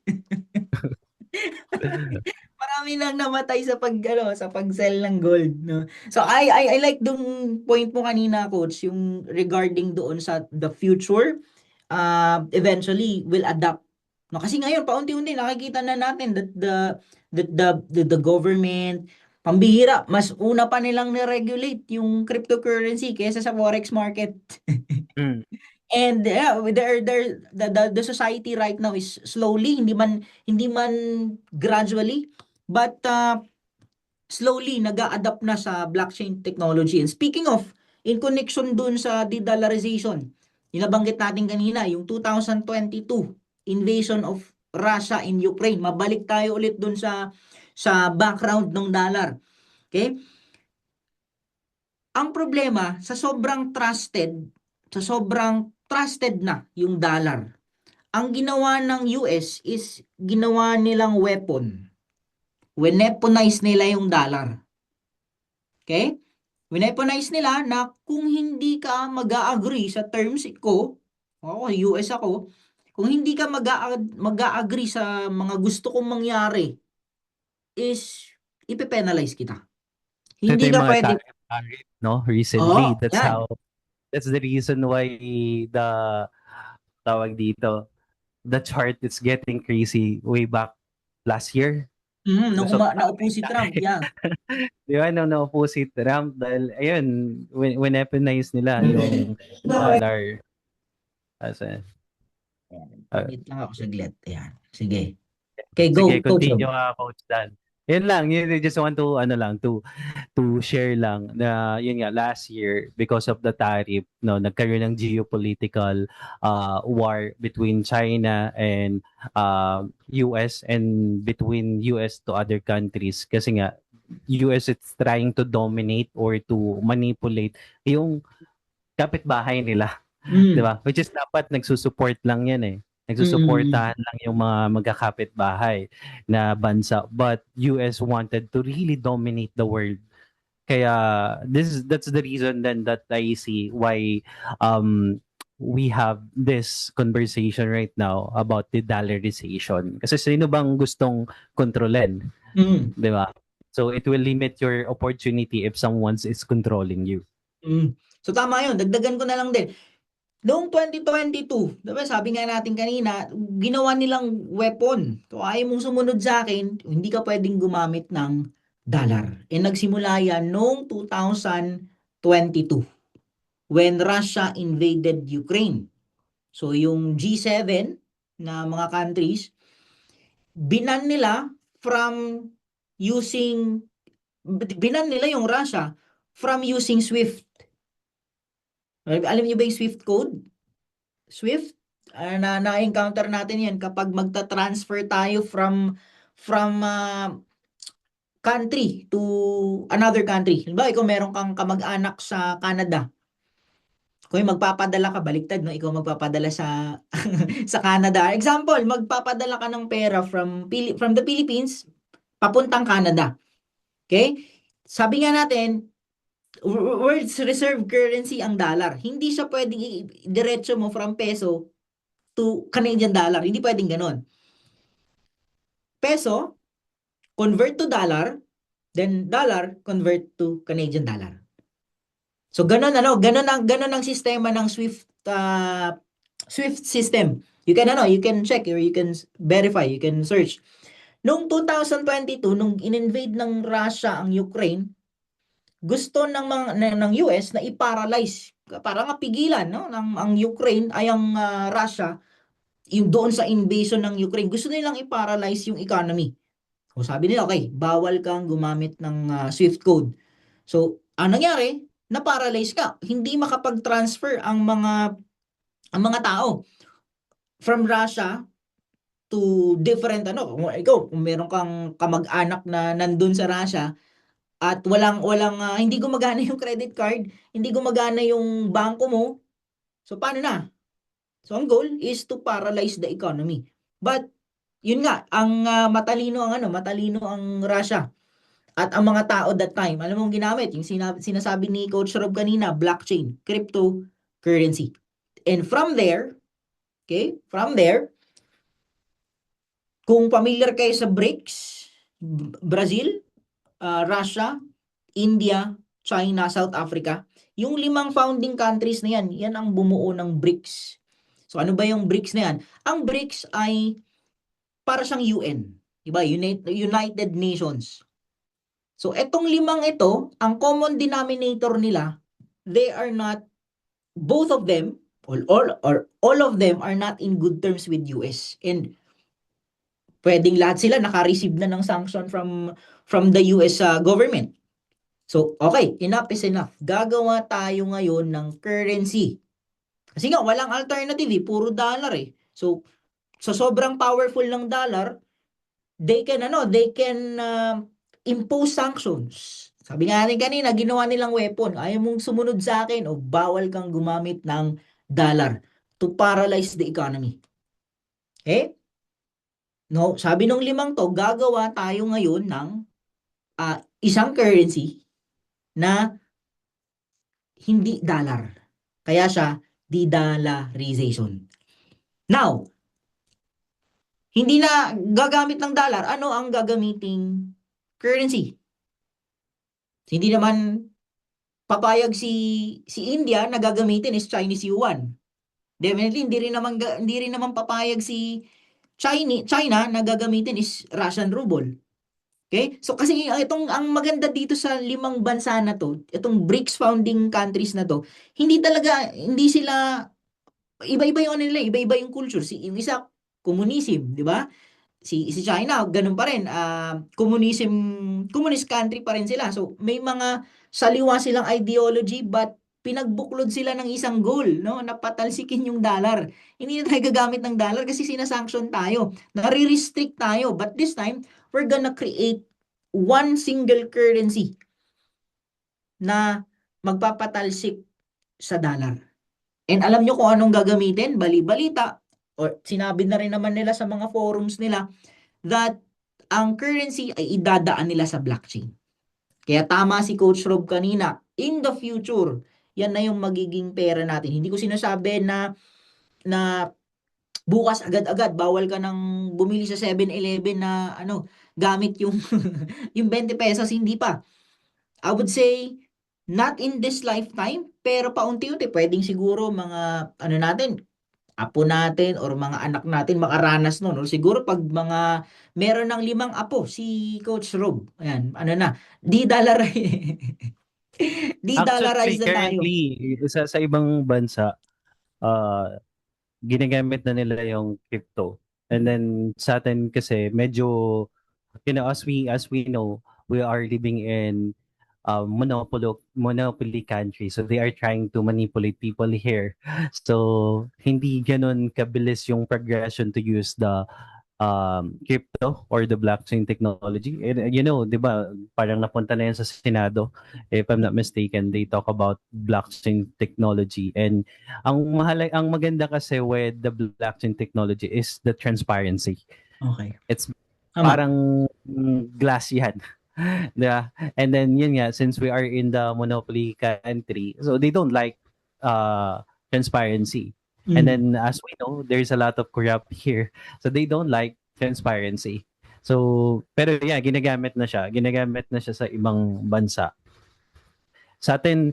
S2: Marami nang namatay sa pag-sell ng gold, no. So I like dung point mo kanina, Coach, yung regarding doon sa the future eventually will adapt. No, kasi ngayon paunti-unti nakikita na natin that the government pambihira, mas una pa nilang ni-regulate yung cryptocurrency kaysa sa forex market.
S1: Mm.
S2: And the society right now is slowly, hindi man gradually, but slowly nag-a-adapt na sa blockchain technology. And speaking of, in connection dun sa de-dollarization, nilabanggit natin kanina, yung 2022 invasion of Russia in Ukraine. Mabalik tayo ulit dun sa background ng dollar. Okay? Ang problema, sa sobrang trusted na yung dollar, ang ginawa ng US is ginawa nilang weapon. Weaponize nila yung dollar. Okay? Weaponize nila na kung hindi ka mag-a-agree sa terms ko, US ako, kung hindi ka mag-a-agree sa mga gusto kong mangyari, is ipe-penalize kita.
S1: Ito
S2: Hindi
S1: yung
S2: ka
S1: mga
S2: pwede.
S1: tariff, no? Recently,
S2: Oo, yan.
S1: that's the reason why the tawag dito, the chart is getting crazy way back last year.
S2: Nung
S1: So,
S2: naupo si Trump, yeah.
S1: di ba, nung naupo si Trump, dahil, ayun, weaponize nila yung dollar. Asa,
S2: Wait lang ako saglit. Ayan. Sige. Okay, go,
S1: sige,
S2: Coach
S1: continue
S2: Rob.
S1: ka, Coach Dan. Yun lang, yun, I just want to, ano lang, to share lang na yun nga last year because of the tariff no nagkaroon ng geopolitical war between China and US and between US to other countries kasi nga US is trying to dominate or to manipulate yung kapitbahay nila. 'Di
S2: Mm.
S1: ba? Which is dapat nagsusupport lang 'yan eh.
S2: Mm.
S1: Nagsusuportahan lang yung mga magkakapitbahay na bansa. But US wanted to really dominate the world. Kaya that's the reason then that I see why um we have this conversation right now about the dollarization. Kasi sino bang gustong kontrolin,
S2: Mm.
S1: 'di ba? So it will limit your opportunity if someone is controlling you.
S2: Mm. So tama 'yun, dagdagan ko na lang din. Noong 2022, 'di ba sabi nga natin kanina, ginawa nilang weapon. Kung ayaw mong sumunod sa akin, hindi ka pwedeng gumamit ng dollar. Nagsimula yan noong 2022 when Russia invaded Ukraine. So yung G7 na mga countries, binan nila from using, binan nila yung Russia from using SWIFT. Alam niyo ba yung SWIFT code? SWIFT, na-encounter natin yan kapag magta-transfer tayo from country to another country. Halimbawa, ikaw meron kang kamag-anak sa Canada. Kung magpapadala ka, baliktad, no? Ikaw magpapadala sa sa Canada. Example, magpapadala ka ng pera from the Philippines papuntang Canada. Okay? Sabi nga natin, world's reserve currency ang dollar. Hindi siya pwedeng diretso mo from peso to Canadian dollar. Hindi pwedeng ganon. Peso, convert to dollar, then dollar, convert to Canadian dollar. So ganon ganon ang sistema ng Swift system. You can check or you can verify, you can search. Noong 2022, nung in-invade ng Russia ang Ukraine, gusto ng US na i-paralyze para nga pigilan no ang Ukraine ay ang Russia yung doon sa invasion ng Ukraine. Gusto nilang i-paralyze yung economy. O sabi nila, okay, bawal kang gumamit ng SWIFT code. So, anong nangyari? Na-paralyze ka. Hindi makapag-transfer ang mga tao from Russia to different ikaw, kung meron kang kamag-anak na nandun sa Russia at walang hindi gumagana yung credit card, hindi gumagana yung bangko mo. So, paano na? So, ang goal is to paralyze the economy. But, yun nga, ang matalino ang Russia. At ang mga tao that time, alam mo ginamit, yung sinasabi ni Coach Rob kanina, blockchain, cryptocurrency. And from there, kung familiar kayo sa BRICS, Brazil, Russia, India, China, South Africa, yung 5 founding countries na yan ang bumuo ng BRICS. So ano ba yung BRICS na yan? Ang BRICS ay para siyang UN, diba? United Nations. So etong 5 ito, ang common denominator nila, they are not, both of them, all of them are not in good terms with US. And pwedeng lahat sila naka-receive na ng sanction from the US government. So, okay, enough is enough. Gagawa tayo ngayon ng currency. Kasi nga, walang alternative puro dollar So, sa sobrang powerful ng dollar, they can impose sanctions. Sabi nga natin kanina, ginawa nilang weapon. Ayaw mong sumunod sa akin o bawal kang gumamit ng dollar to paralyze the economy. Okay? No, sabi nung 5 to, gagawa tayo ngayon ng isang currency na hindi dollar. Kaya siya de-dollarization. Now, hindi na gagamit ng dollar. Ano ang gagamiting currency? Hindi naman papayag si India na gagamitin is Chinese yuan. Definitely hindi rin naman papayag si China na gagamitin is Russian ruble. Okay? So kasi ang maganda dito sa 5 bansa na to, itong BRICS founding countries na to, hindi sila iba-iba yung iba-iba yung culture. Yung isa communism, di ba? si China, ganun pa rin, communist country pa rin sila. So, may mga saliwa silang ideology, but pinagbuklod sila ng isang goal, no? Na patalsikin yung dollar. Hindi na tayo gagamit ng dollar kasi sinasanction tayo. Nare-restrict tayo. But this time, we're gonna create one single currency na magpapatalsik sa dollar. And alam nyo kung anong gagamitin? Bali-balita, or sinabi na rin naman nila sa mga forums nila, that ang currency ay idadaan nila sa blockchain. Kaya tama si Coach Rob kanina, in the future, yan na yung magiging pera natin. Hindi ko sinasabi na bukas agad-agad bawal ka nang bumili sa 7-Eleven na gamit yung yung 20 pesos, hindi pa. I would say not in this lifetime, pero paunti-unti pwedeng siguro mga natin, apo natin or mga anak natin makaranas nun. Or siguro pag meron ng 5 apo si Coach Rob, ayan, di-dollarize
S1: Actually,
S2: di-dollarize na tayo.
S1: currently, sa ibang bansa, uh, ginagamit na nila yung crypto. And then sa atin kasi medyo, as we know, we are living in monopoly country. So they are trying to manipulate people here. So hindi ganun kabilis yung progression to use the crypto or the blockchain technology. And, di ba, parang napunta na yan sa Senado. If I'm not mistaken, they talk about blockchain technology. And ang maganda kasi with the blockchain technology is the transparency.
S2: Okay.
S1: It's
S2: Tama.
S1: parang glass yan. Yeah. And then yun nga, since we are in the monopoly country, so they don't like transparency. And then as we know, there's a lot of corrupt here. So they don't like transparency. So pero yeah, ginagamit na siya sa ibang bansa. Sa atin,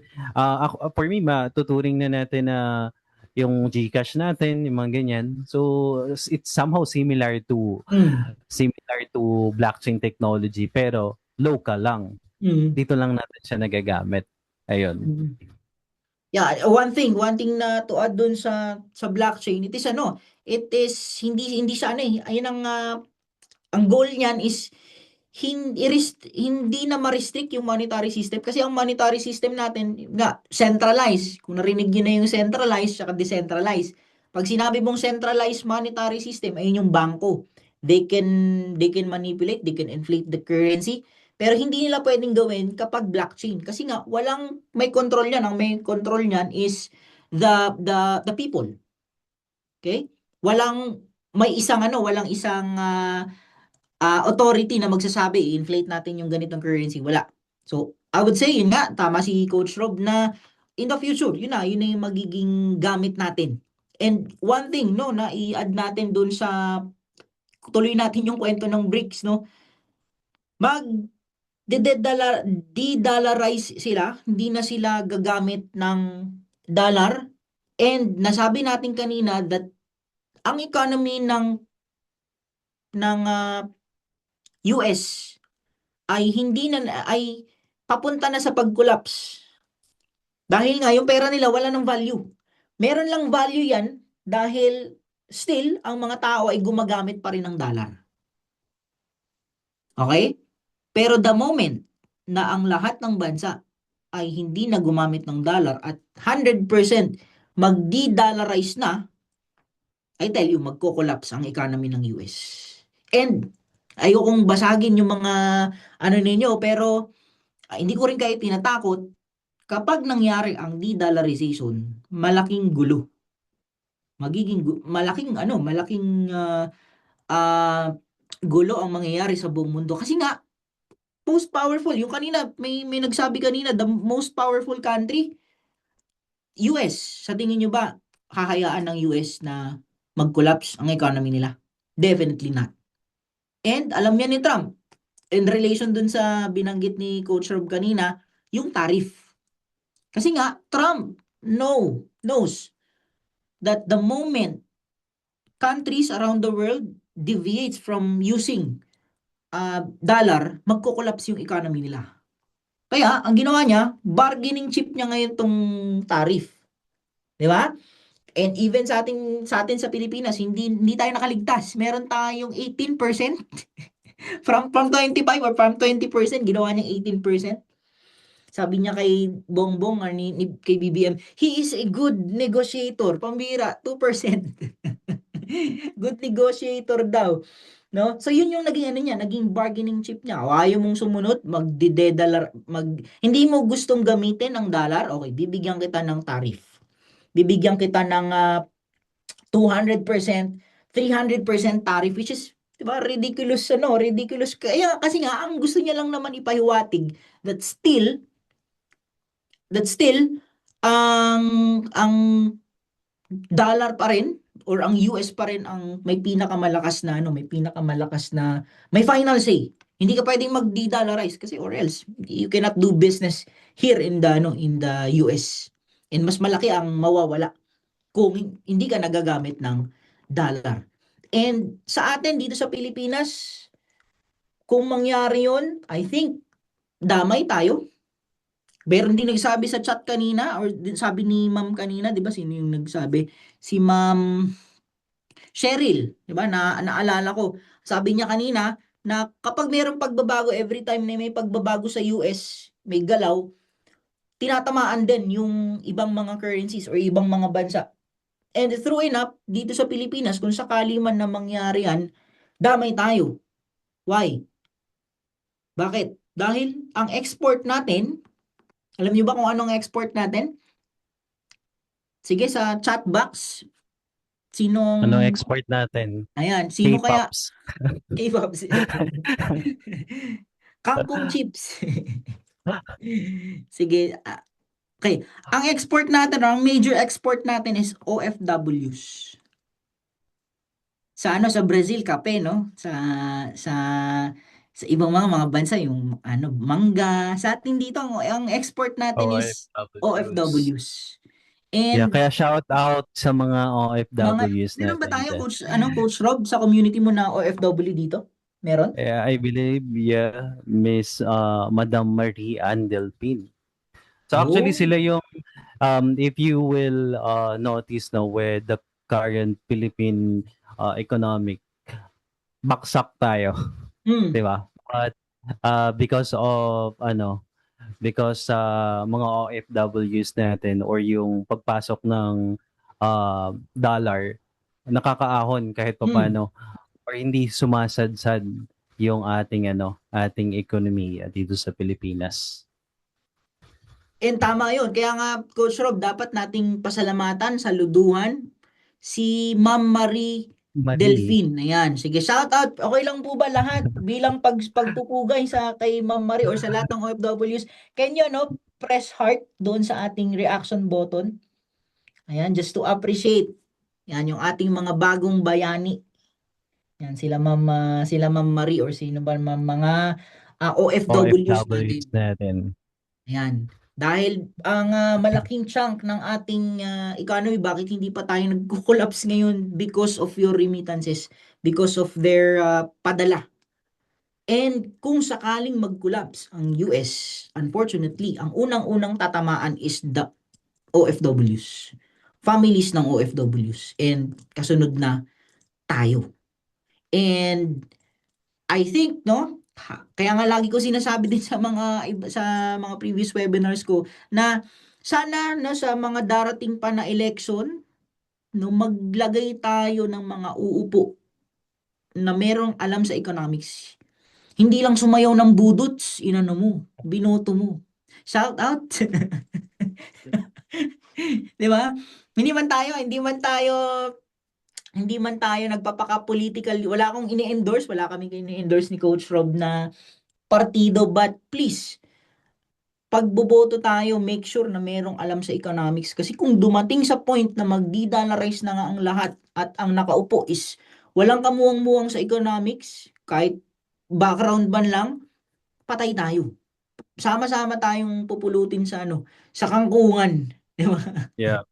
S1: for me, matuturing na natin na yung GCash natin, yung mga ganyan. So it's somehow similar to blockchain technology, pero local lang. Dito lang natin siya nagagamit. Ayun.
S2: Yeah, one thing na to add dun sa blockchain, it is hindi siya ayun ang goal niyan is hindi na ma-restrict yung monetary system kasi ang monetary system natin nga centralized. Kung narinig niyo na yung centralized at decentralized. Pag sinabi mong centralized monetary system, ayun yung bangko. They can manipulate, they can inflate the currency. Pero hindi nila pwedeng gawin kapag blockchain. Kasi nga, may control yan. Ang may control niyan is the people. Okay? Walang isang authority na magsasabi, i-inflate natin yung ganitong currency. Wala. So, I would say, yun nga, tama si Coach Rob na in the future, yun na yung magiging gamit natin. And one thing, na i-add natin dun sa, tuloy natin yung kwento ng BRICS, de-dollarize sila, hindi na sila gagamit ng dollar. And nasabi natin kanina that ang economy ng US ay papunta na sa pag-collapse. Dahil nga yung pera nila wala ng value. Meron lang value yan dahil still ang mga tao ay gumagamit pa rin ng dollar. Okay? Pero the moment na ang lahat ng bansa ay hindi na gumamit ng dollar at 100% mag-de-dollarize na, I tell you, magko-collapse ang economy ng US. And ayokong basagin yung mga ninyo, pero hindi ko rin kayo tinatakot kapag nangyari ang de-dollarization, malaking gulo. Malaking gulo ang mangyayari sa buong mundo. Kasi nga, most powerful, yung kanina, may nagsabi kanina, the most powerful country, US. Sa tingin nyo ba, hahayaan ng US na mag-collapse ang economy nila? Definitely not. And alam niya ni Trump, in relation dun sa binanggit ni Coach Rob kanina, yung tariff. Kasi nga, Trump knows that the moment countries around the world deviates from using dollar, magko-collapse yung economy nila. Kaya, ang ginawa niya, bargaining chip niya ngayon tong tariff. Di ba? And even sa atin sa Pilipinas, hindi tayo nakaligtas. Meron tayong 18% from 25 or from 20%, ginawa niyang 18%. Sabi niya kay Bongbong or kay BBM, he is a good negotiator. Pambira, 2%. Good negotiator daw. No? So yun yung naging ano niya, naging bargaining chip niya. O ayaw mong sumunod, hindi mo gustong gamitin ang dollar, okay, bibigyan kita ng tariff. Bibigyan kita ng 200%, 300% tariff, which is, diba, ridiculous, ridiculous. Kaya, kasi nga, ang gusto niya lang naman ipahiwatig that still, ang dollar pa rin, or ang US pa rin ang may pinakamalakas na, may final say. Hindi ka pwedeng mag-de-dollarize kasi or else, you cannot do business here in the US. And mas malaki ang mawawala kung hindi ka nagagamit ng dollar. And sa atin dito sa Pilipinas, kung mangyari yon, I think damay tayo. Meron din nagsabi sa chat kanina, or sabi ni Ma'am kanina, 'di ba, sino yung nagsabi? Si Ma'am Cheryl, 'di ba? Naalala ko. Sabi niya kanina na kapag mayroong pagbabago, every time na may pagbabago sa US, may galaw, tinatamaan din yung ibang mga currencies or ibang mga bansa. And true enough, dito sa Pilipinas, kung sakali man na mangyari yan, damay tayo. Why? Bakit? Dahil ang export natin, alam niyo ba kung anong export natin? Sige, sa chat box,
S1: Ano export natin?
S2: Ayan, sino kaya?
S1: K-pops.
S2: K-pops. Kangkong chips. Sige, okay. Ang export natin, ang major export natin is OFWs. Sa Brazil, kape, no? Sa ibang mga bansa, yung mangga. Sa atin dito, ang export natin is OFWs.
S1: Yeah,
S2: And
S1: kaya shout out sa mga OFWs
S2: meron ba
S1: natin
S2: tayo,
S1: dyan.
S2: Coach Rob, sa community mo na OFW dito? Meron?
S1: I believe, yeah, Miss Madam Marie Ann Delpin. So actually
S2: Oh.
S1: sila yung if you will notice now with the current Philippine economic, baksak tayo, di ba? But because of mga OFWs natin or yung pagpasok ng dollar, nakakaahon kahit paano or hindi sumasadsad yung ating ekonomiya dito sa Pilipinas.
S2: And tama yun. Kaya nga, Coach Rob, dapat nating pasalamatan, saluduhan si Ma'am Marie Delphin. Ayan. Sige, shout out. Okay lang po ba lahat bilang pagpupugay kay Ma'am Marie or sa lahat ng OFWs? Can you press heart doon sa ating reaction button? Ayan, just to appreciate. Yan, yung ating mga bagong bayani. Yan, sila Ma'am Marie or sino ba mga OFWs
S1: natin.
S2: Ayan. Dahil ang malaking chunk ng ating economy, bakit hindi pa tayo nag-collapse ngayon? Because of your remittances, because of their padala. And kung sakaling mag-collapse ang US, unfortunately, ang unang-unang tatamaan is the OFWs. Families ng OFWs. And kasunod na tayo. And I think, kaya nga lagi ko sinasabi din sa mga previous webinars ko na sana sa mga darating pa na election, maglagay tayo ng mga uupo na merong alam sa economics. Hindi lang sumayaw ng budots, binoto mo. Shout out. 'Di ba? Hindi man tayo nagpapaka-political. Wala akong ini-endorse. Wala kaming ini-endorse ni Coach Rob na partido. But please, pagboboto tayo, make sure na merong alam sa economics. Kasi kung dumating sa point na mag-de-dollarize na nga ang lahat at ang nakaupo is walang kamuwang-muwang sa economics, kahit background ban lang, patay tayo. Sama-sama tayong pupulutin sa kangkungan. Di ba?
S1: Yeah.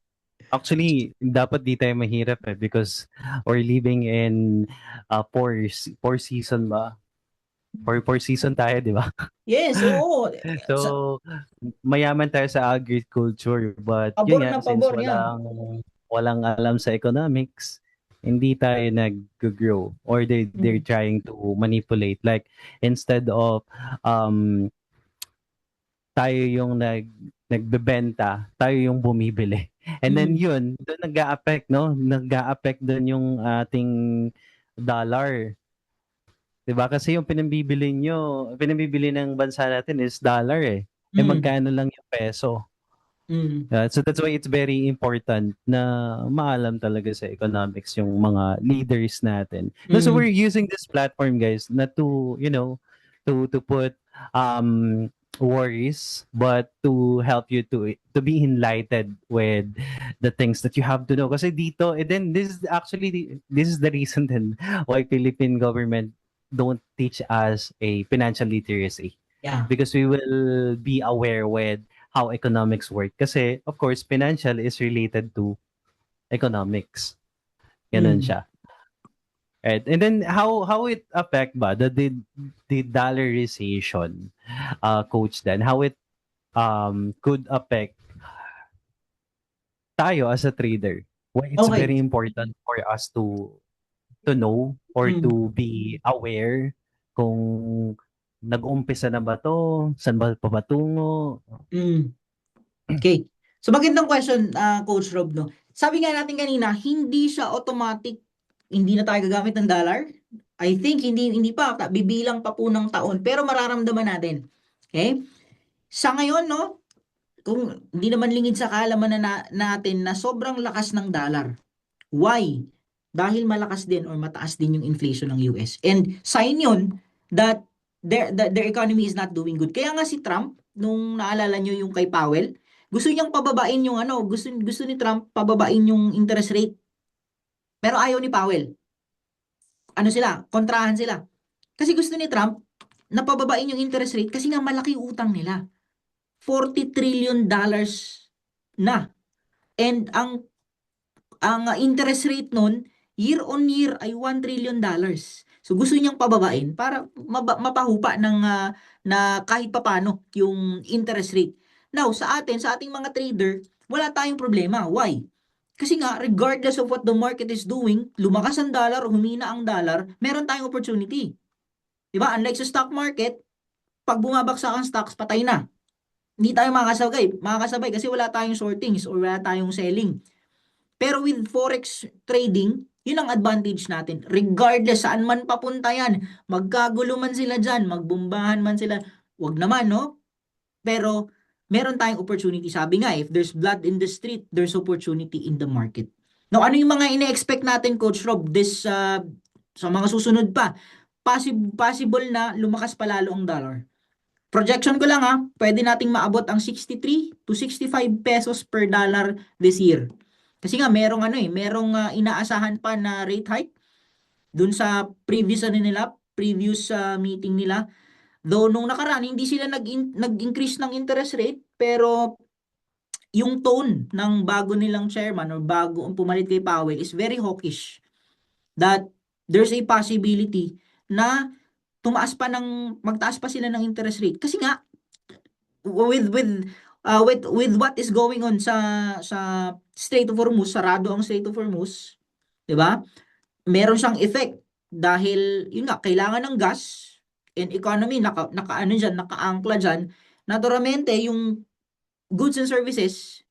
S1: Actually, dapat di tayo mahirap because we're living in poor season ba? Poor season tayo, di ba?
S2: Yes, oo.
S1: So, mayaman tayo sa agriculture but
S2: Pabor
S1: yun nga,
S2: na pabor,
S1: since walang alam sa economics, hindi tayo nag-grow or they're trying to manipulate. Like, instead of um, tayo yung nagbebenta, tayo yung bumibili. And then yun, doon nag-a-affect, no? Nag-a-affect doon yung ating dollar. 'Di ba? Kasi yung pinambibili ng bansa natin is dollar eh. Eh magkano lang yung peso? So that's why it's very important na maalam talaga sa economics yung mga leaders natin. No, so we're using this platform, guys, not to, to put worries, but to help you to be enlightened with the things that you have to know. Kasi dito, and then this is the reason then why Philippine government don't teach us a financial literacy.
S2: Yeah.
S1: Because we will be aware with how economics work. Kasi, of course, financial is related to economics. Ganun siya. Right. And then, how it affect ba, the dollarization, Coach Dan, how it could affect tayo as a trader? Why it's
S2: Okay.
S1: very important for us to know or to be aware kung nag-umpisa na ba to, saan ba papatungo.
S2: Okay. So magandang question, Coach Rob, no? Sabi nga natin kanina, hindi siya automatic, hindi na tayo gagamit ng dollar. I think hindi pa, bibilang pa po ng taon, pero mararamdaman natin. Okay? Sa ngayon, no, kung hindi naman lingid sa kaalaman natin na sobrang lakas ng dollar. Why? Dahil malakas din or mataas din yung inflation ng US. And sign yun that their economy is not doing good. Kaya nga si Trump, nung naalala nyo yung kay Powell, gusto niyang pababain yung gusto ni Trump pababain yung interest rate. Pero ayaw ni Powell. Kontrahan sila. Kasi gusto ni Trump na pababain yung interest rate kasi nga malaki utang nila. $40 trillion na. And ang interest rate nun, year on year ay $1 trillion. So gusto niyang pababain para mapahupa na kahit papano yung interest rate. Now, sa ating mga trader, wala tayong problema. Why? Kasi nga, regardless of what the market is doing, lumakas ang dollar o humina ang dollar, meron tayong opportunity. Diba? Unlike sa stock market, pag bumabagsak ang stocks, patay na. Hindi tayo makakasabay kasi wala tayong shortings or wala tayong selling. Pero with forex trading, yun ang advantage natin. Regardless saan man papunta yan, magkagulo man sila dyan, magbumbahan man sila, wag naman, no? Pero meron tayong opportunity. Sabi nga, if there's blood in the street, there's opportunity in the market. Now, ano yung mga ine-expect natin, Coach Rob, sa mga susunod pa? Possible na lumakas pa lalo ang dollar. Projection ko lang pwede nating maabot ang 63 to 65 pesos per dollar this year. Kasi nga merong inaasahan pa na rate hike dun sa previous meeting nila. Though nung nakaraan hindi sila nag-increase ng interest rate, pero yung tone ng bago nilang chairman or bago ang pumalit kay Powell is very hawkish. That there's a possibility na magtaas pa sila ng interest rate. Kasi nga with what is going on sa Strait of Hormuz, sarado ang Strait of Hormuz, 'di ba? Meron siyang effect dahil yun nga kailangan ng gas and economy nakaangkla diyan. Naturalmente yung goods and services,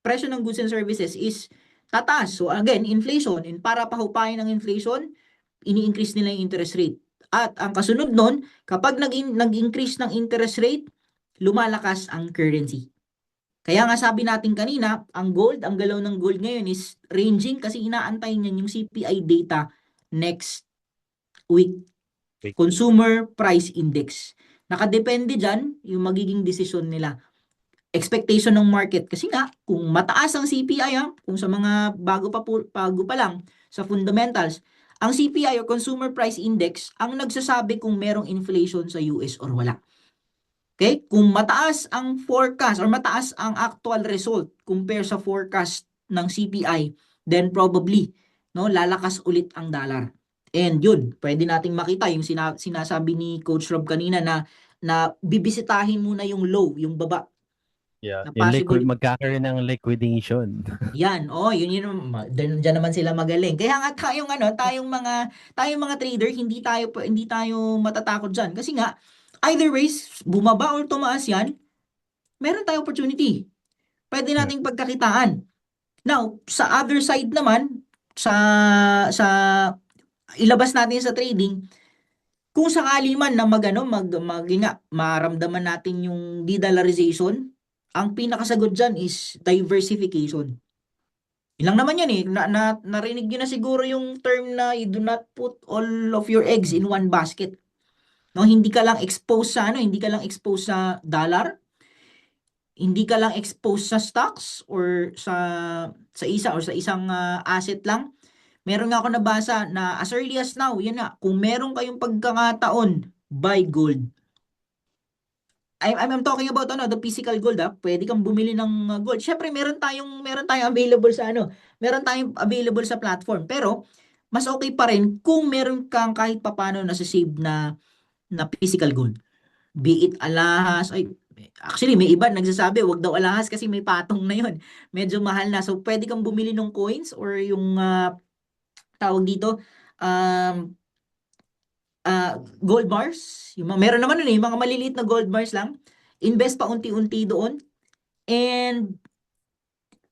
S2: presyo ng goods and services is tataas. So again, inflation, and para pahupayin ng inflation, ini-increase nila yung interest rate. At ang kasunod nun, kapag nag-increase ng interest rate, lumalakas ang currency. Kaya nga sabi natin kanina, ang galaw ng gold ngayon is ranging kasi inaantay niyan yung CPI data next week. Consumer Price Index. Nakadepende dyan yung magiging desisyon nila. Expectation ng market. Kasi nga, kung mataas ang CPI, kung sa mga bago pa lang, sa fundamentals, ang CPI o Consumer Price Index ang nagsasabi kung merong inflation sa US or wala. Okay? Kung mataas ang forecast or mataas ang actual result compare sa forecast ng CPI, then probably lalakas ulit ang dollar. And yun, pwede nating makita yung sinasabi ni Coach Rob kanina na bibisitahin muna yung low, yung baba.
S1: Yeah.
S2: na
S1: Yung
S2: possible.
S1: magkakaroon ng liquidation.
S2: Yan, dyan naman sila magaling. Kaya nga tayong mga trader, hindi tayo matatakot diyan kasi nga either ways, bumaba or tumaas yan, meron tayong opportunity. Pwede nating pagkakitaan. Now, sa other side naman, sa sa ilabas natin sa trading, kung sakali man na maramdaman natin yung de-dollarization, ang pinakasagot dyan is diversification. Yun lang naman yan eh. Narinig nyo na siguro yung term na you do not put all of your eggs in one basket. No, hindi ka lang exposed hindi ka lang exposed sa dollar, hindi ka lang exposed sa stocks or sa isang asset lang. Meron nga ako nabasa na as early as now, yan na, kung meron kayong pagkakataon, buy gold. I'm talking about the physical gold Pwede kang bumili ng gold. Syempre meron tayong available meron tayong available sa platform. Pero mas okay pa rin kung meron kang kahit papaano na save na physical gold. Be it alahas, actually may iba nagsasabi wag daw alahas kasi may patong na 'yon. Medyo mahal na. So pwede kang bumili ng coins or yung tawag dito um gold bars. Meron naman nun mga maliliit na gold bars lang. Invest pa unti-unti doon. And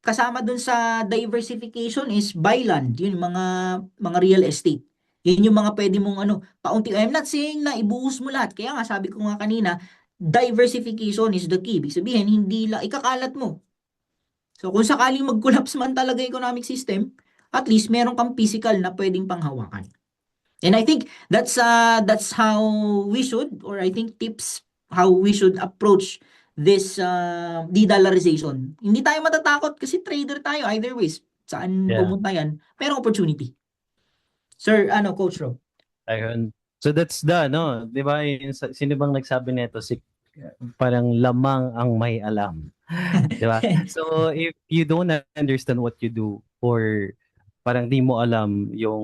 S2: kasama dun sa diversification is buy land. Yun, mga real estate. Yun yung mga pwede mong paunti. I'm not saying na ibuhos mo lahat. Kaya nga sabi ko nga kanina, diversification is the key. Ibig sabihin, hindi lang ikakalat mo. So kung sakaling mag-collapse man talaga yung economic system, at least meron kang physical na pwedeng panghawakan. And I think that's how we should, or I think tips how we should approach this de-dollarization. Hindi tayo matatakot kasi trader tayo either ways. Saan
S1: Yeah.
S2: pumunta yan? Pero opportunity. Sir, Coach Rob?
S1: Ayun. So that's di ba? Sino bang nagsabi nito? Parang lamang ang may alam. Di ba? So if you don't understand what you do or parang di mo alam yung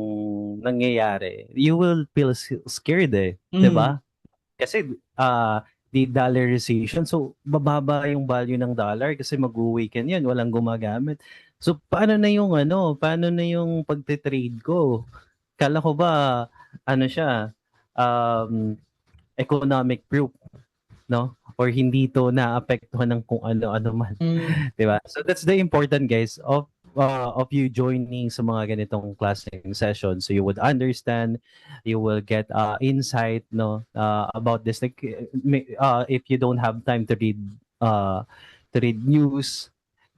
S1: nangyayari, you will feel scared di ba? Kasi the dollarization, so bababa yung value ng dollar kasi mag-weaken yan, walang gumagamit. So paano na yung pagte-trade ko? Kala ko ba siya economic proof, no? Or hindi to naapektuhan ng kung ano-ano man. Diba? So that's the important, guys, of you joining sa mga ganitong klaseng sessions. So you would understand, you will get insight about this. Like if you don't have time to read news,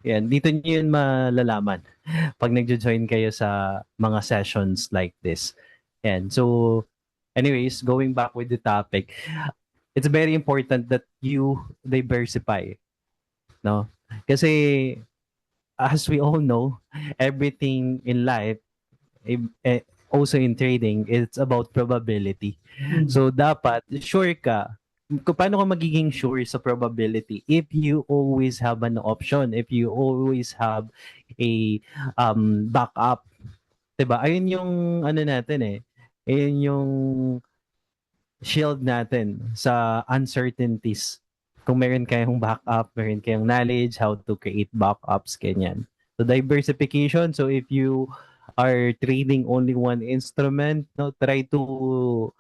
S1: yan, dito niyo yun malalaman pag nagjo-join kayo sa mga sessions like this. And so anyways, going back with the topic, it's very important that you diversify, no? Kasi as we all know, everything in life, also in trading, it's about probability. So dapat sure ka. Paano ka magiging sure sa probability? If you always have an option, if you always have a backup, 'di ba? Ayun yung natin ayun yung shield natin sa uncertainties. Kung meron kayong backup, meron kayong knowledge how to create backups, ganyan. So diversification, so if you are trading only one instrument, try to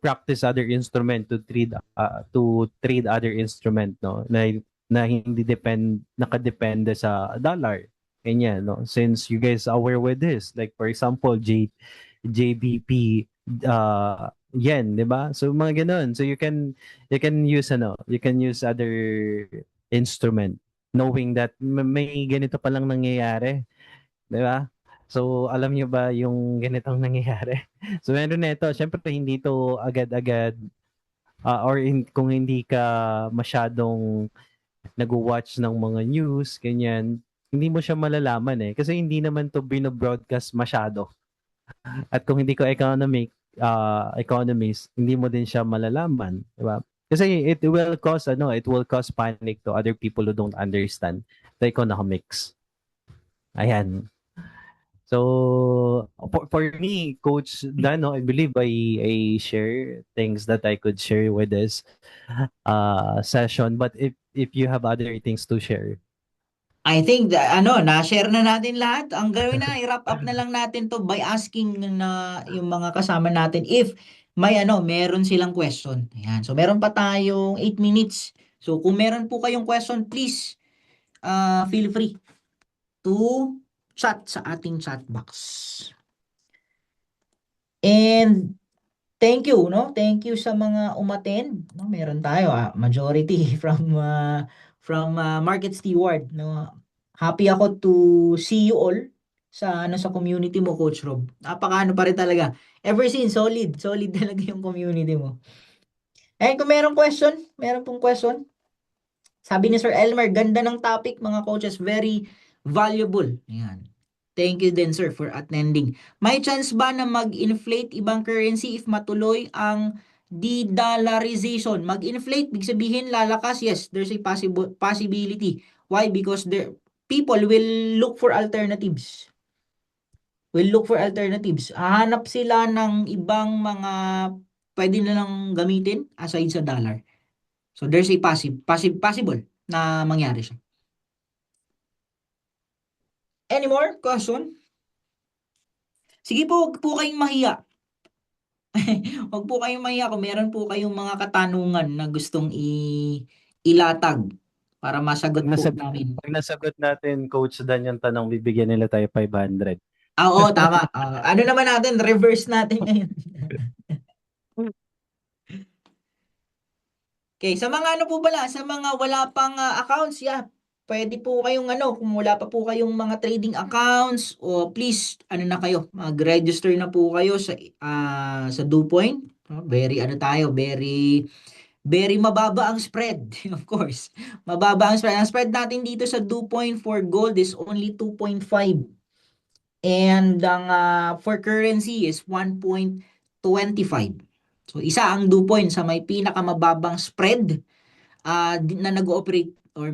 S1: practice other instrument to trade other instrument, na hindi nakadepende sa dollar. Ganyan, since you guys are aware with this, like for example, JBP yen, 'di ba? So mga ganoon. So you can use other instrument knowing that may ganito pa lang nangyayari, 'di ba? So alam niyo ba yung ganitong nangyayari? So meron nito, syempre hindi to agad-agad kung hindi ka masyadong nag-watch ng mga news, ganyan, hindi mo siya malalaman kasi hindi naman to bino-broadcast masyado. At kung hindi ko economist, hindi mo din siya malalaman, di ba? Kasi it will cause panic to other people who don't understand the economics. Ayan. So for me, Coach Dano, I believe I share things that I could share with this session. But if you have other things to share.
S2: I think na-share na natin lahat. Ang gawin na, i-wrap up na lang natin to by asking na yung mga kasama natin if meron silang question. Ayan. So meron pa tayong 8 minutes. So kung meron po kayong question, please feel free to chat sa ating chat box. And thank you, no? Thank you sa mga umattend. No, meron tayo, majority from Market Steward, no? Happy ako to see you all sa community mo, Coach Rob. Napakaano pa rin talaga. Ever since, solid talaga yung community mo. Eh, kung meron pong question. Sabi ni Sir Elmer, ganda ng topic, mga coaches, very valuable. Ayan. Thank you din, sir, for attending. May chance ba na mag-inflate ibang currency if matuloy ang de-dollarization? Mag-inflate, big sabihin, lalakas. Yes, there's a possibility. Why? Because people will look for alternatives. Hahanap sila ng ibang mga pwede na lang gamitin aside sa dollar. So there's a possible na mangyari siya. Any more question? Sige po, huwag po kayong mahiya. Huwag po kayong mahiya kung meron po kayong mga katanungan na gustong ilatag para masagot po namin.
S1: Pag nasagot natin, Coach Dan, yung tanong, bibigyan nila tayo 500.
S2: Oo, tama. Ano naman natin, reverse natin ngayon. Okay, sa mga sa mga wala pang accounts, pwede po kayong kung wala pa po kayong mga trading accounts, o please, na kayo, mag-register na po kayo sa DoPoint. Very very mababa ang spread, of course. Mababa ang spread. Ang spread natin dito sa DoPoint for gold is only 2.5. And ang for currency is 1.25. So isa ang DoPoint sa may pinakamababang spread na nag-ooperate or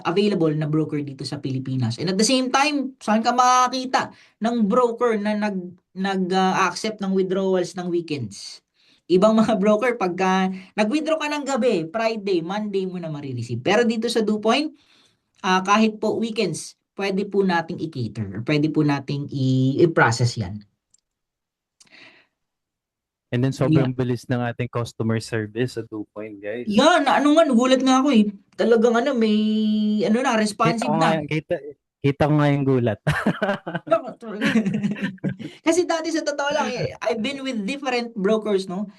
S2: available na broker dito sa Pilipinas. And at the same time, saan ka makakita ng broker na nag-accept ng withdrawals ng weekends? Ibang mga broker, pagka nag-withdraw ka ng gabi, Friday, Monday mo na marireceive. Pero dito sa DoPoint, kahit po weekends, pwede po nating i-cater or pwede po nating i-process yan.
S1: And then sobrang bilis ng ating customer service sa DoPoint, guys.
S2: Yan, nagulat nga ako eh. Talagang may responsive na.
S1: Kita ko nga yung gulat.
S2: Kasi dati sa totoo lang, I've been with different brokers, no?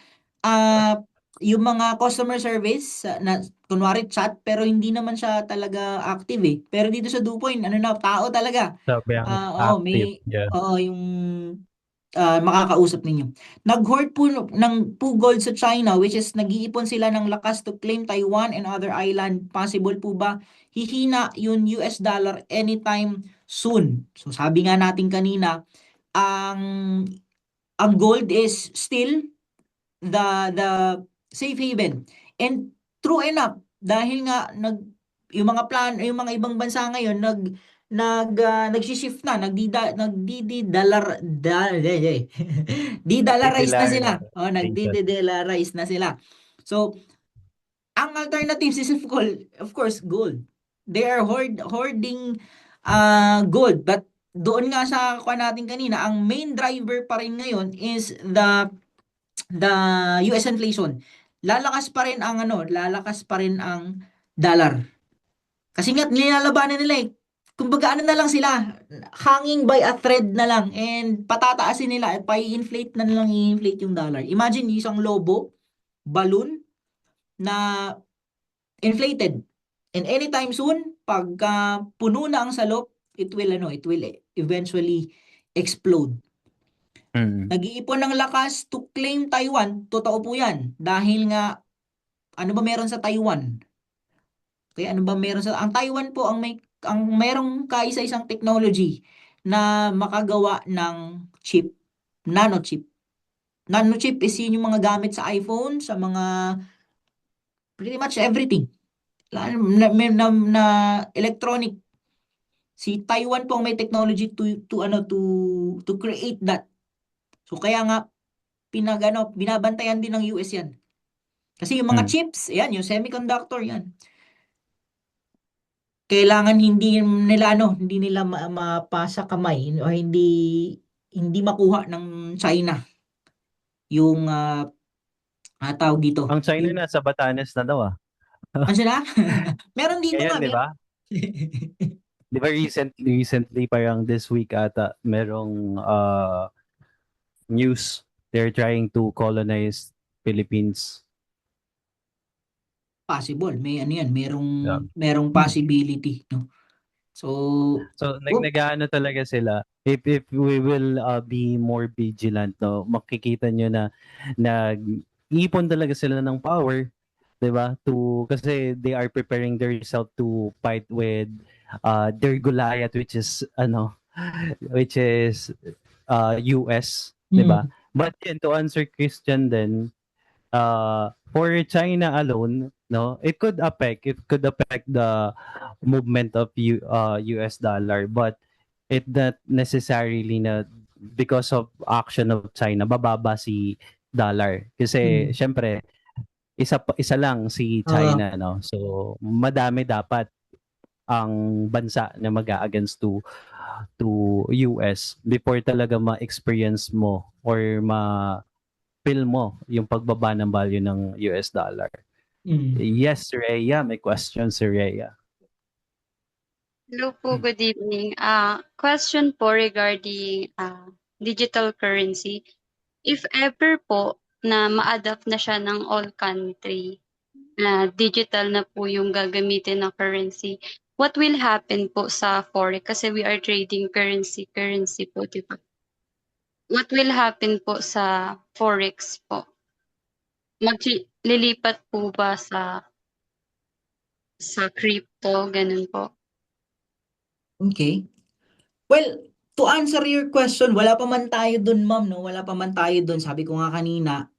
S2: Yung mga customer service na kunwari chat pero hindi naman siya talaga active eh. Pero dito sa DoPoint, tao talaga.
S1: Sabi ang active.
S2: Yung makakausap ninyo. Nag-hoard po ng gold sa China, which is nag-iipon sila ng lakas to claim Taiwan and other island. Possible po ba hihina yung US dollar anytime soon? So sabi nga natin kanina, ang gold is still the safe haven. And true enough, dahil nga yung mga ibang bansa ngayon nagsi-shift na, de-dollarize na sila. Nagdi-dollarize na sila. So, ang alternatives is of course gold. They are hoarding gold, but doon nga sa natin kanina, ang main driver pa rin ngayon is the US inflation. Lalakas pa rin ang dollar. Kasi nga nilalabanan nila eh. Kumbaga na lang sila, hanging by a thread na lang, and patataasin nila at i-inflate na lang i-inflate yung dollar. Imagine isang lobo, balloon na inflated. And anytime soon, pag puno na ang salop, it will eventually explode. Nag-iipon ng lakas to claim Taiwan, totoo po yan. Dahil nga, ano ba meron sa Taiwan? Okay, ano ba meron sa... Ang Taiwan po, ang merong kaisa-isang technology na makagawa ng chip, nanochip. Nanochip is yun yung mga gamit sa iPhone, sa mga pretty much everything. Na electronic Si Taiwan po ang may technology to create that. So kaya nga binabantayan din ng US yan. Kasi yung mga
S1: Mm.
S2: chips, yan, yung semiconductor yan. Kailangan hindi nila mapasa kamay o hindi makuha ng China yung tawag dito.
S1: Ang China
S2: Yung,
S1: nasa Batanes na daw ah.
S2: ano sila? Meron dito
S1: Ngayon,
S2: nga,
S1: di ba? Di ba recently parang this week ata merong news they're trying to colonize Philippines.
S2: Possible. May ano yan,
S1: Yeah.
S2: merong possibility, no? So,
S1: So
S2: oh,
S1: nag-aano talaga sila. If we will be more vigilant, no, makikita nyo na nag-ipon talaga sila ng power, 'di ba? Kasi they are preparing themselves to fight with their Goliath, which is US, 'di ba?
S2: mm,
S1: But yun, to answer Christian then, for China alone, no, it could affect the movement of US dollar, but it not necessarily na because of action of China bababa si dollar kasi
S2: mm.
S1: syempre isa lang si
S2: Ah,
S1: China, no, so madami dapat ang bansa na mag-against to US before talaga ma-experience mo or ma-feel mo yung pagbaba ng value ng US dollar.
S2: mm.
S1: Yes, Rhea, may question si Rhea.
S6: Hello po, good evening. Question po regarding digital currency. If ever po na ma-adapt na siya ng all country, na digital na po yung gagamitin na currency, what will happen po sa forex? Kasi we are trading currency po, di ba? What will happen po sa forex po? Lilipat po ba sa crypto, ganun po?
S2: Okay. Well, to answer your question, wala pa man tayo dun, ma'am, no? Wala pa man tayo dun. Sabi ko nga kanina,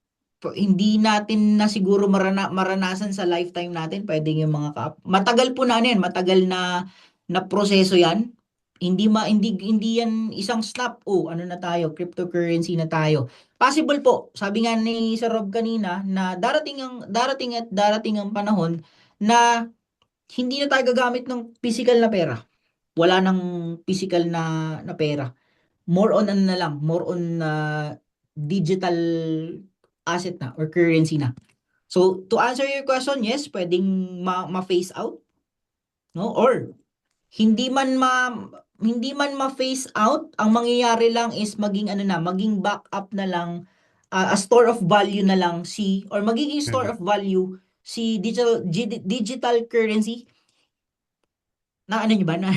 S2: hindi natin na siguro maranasan sa lifetime natin, pwedeng yung mga matagal po na ano yan, matagal na proseso yan. Hindi yan isang snap, oh, ano na tayo, cryptocurrency na tayo. Possible po, sabi nga ni Sir Rob kanina, na darating ang panahon na hindi na tayo gagamit ng physical na pera. Wala nang physical na pera. More on ano na lang, more on digital asset na or currency na. So, to answer your question, yes, pwedeng ma-phase out, no? Or hindi man ma-phase out, ang mangyayari lang is maging backup na lang, a store of value na lang or magiging store of value si digital currency na ano nyo ba na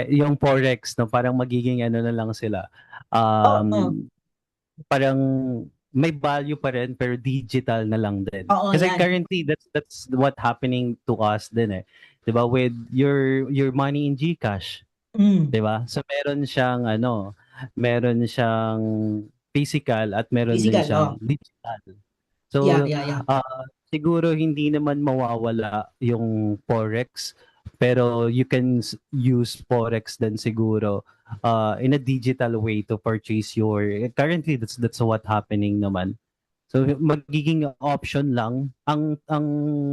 S1: Yung forex, no, parang magiging ano na lang sila.
S2: Oo,
S1: Parang may value pa rin pero digital na lang din.
S2: oo,
S1: Kasi
S2: yan.
S1: currently that's what happening to us din eh. 'Di ba? With your money in GCash,
S2: Mm.
S1: 'di ba? So meron siyang physical at meron din
S2: Physical,
S1: siyang
S2: oh.
S1: digital.
S2: Yeah,
S1: So,
S2: yeah.
S1: siguro hindi naman mawawala yung forex, pero you can use forex din siguro in a digital way to purchase currently that's what happening naman. So magiging option lang ang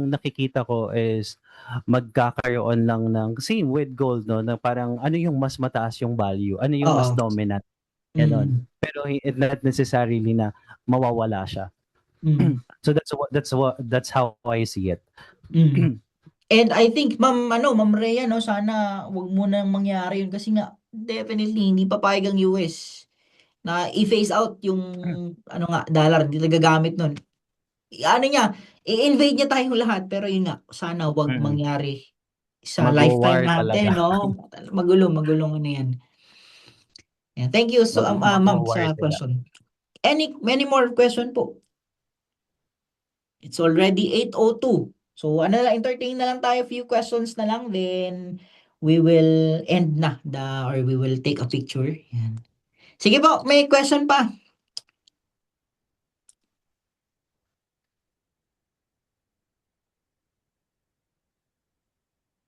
S1: nakikita ko is magkakaroon lang ng same with gold, no, na parang ano yung mas mataas yung value, ano yung mas
S2: Oo.
S1: dominant, ganon.
S2: Mm.
S1: Pero it not necessarily na mawawala siya.
S2: Mm.
S1: So that's how I see it.
S2: Mm. And I think Ma'am Rhea, no, sana wag mo nang mangyari yun kasi nga definitely hindi papayag ang US na i-phase out yung ano nga dollar, hindi na gagamit nun. Ano niya, i-invade niya tayong lahat pero yun nga, sana wag
S1: Mm.
S2: mangyari sa lifetime
S1: Mag-war talaga.
S2: natin, no? Magulong ano yan. Yeah, thank you so ma'am
S1: Mag-war
S2: sa
S1: sila.
S2: question. Many more question po? It's already 8:02. So ano lang, entertain na lang tayo, few questions na lang, then we will end na or we will take a picture. Yan. Sige po, may question pa.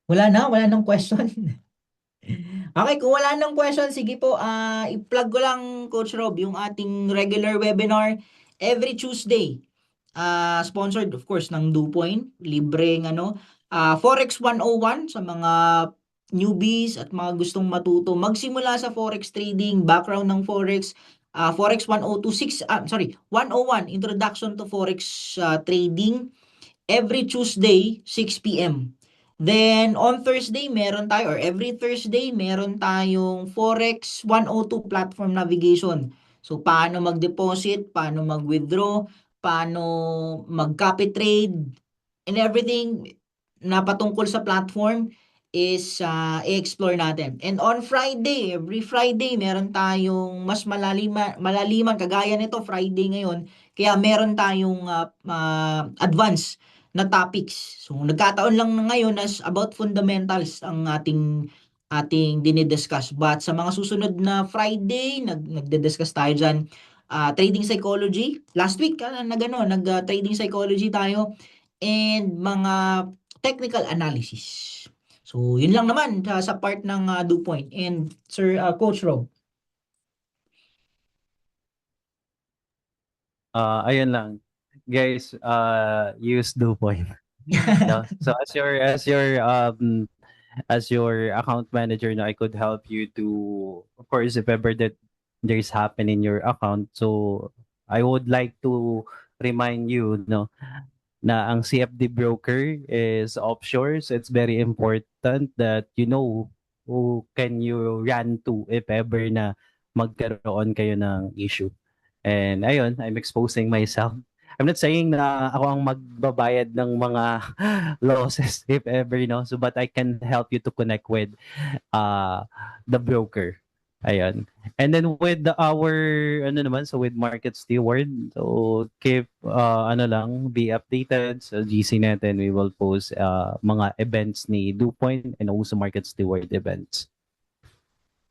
S2: Wala nang question. Okay, kung wala nang question, sige po, i-plug ko lang, Coach Rob, yung ating regular webinar every Tuesday. Sponsored, of course, ng DoPoint. Libreng, Forex 101 sa mga newbies at mga gustong matuto. Magsimula sa Forex trading, background ng Forex, Forex 1026, 101, Introduction to Forex Trading, every Tuesday, 6 p.m. Then, on Thursday, meron tayo, or every Thursday, meron tayong Forex 102 platform navigation. So, paano mag-deposit, paano mag-withdraw, paano mag-copy trade, and everything na patungkol sa platform is i-explore natin. And on Friday, every Friday, meron tayong mas malaliman, kagaya nito, Friday ngayon, kaya meron tayong advanced na topics. So, nagkataon lang na ngayon as about fundamentals ang ating dinidiscuss. But sa mga susunod na Friday, nagde-discuss tayo dyan, trading psychology. Last week, nag-trading psychology tayo and mga technical analysis. So, yun lang naman sa part ng DoPoint. And Sir Coach Rob.
S1: Ayun lang. Guys, use DoPoint. No? So as your account manager, no, I could help you to, of course, if ever that there's happen in your account. So I would like to remind you, no, na ang CFD broker is offshore. So it's very important that you know who can you run to if ever na magkaroon kayo ng issue. And ayun, I'm exposing myself. I'm not saying na ako ang magbabayad ng mga losses if ever, no? So, but I can help you to connect with the broker. Ayun. And then with our, so with Market Steward, so keep, be updated sa GC natin. We will post mga events ni DoPoint and also Market Steward events.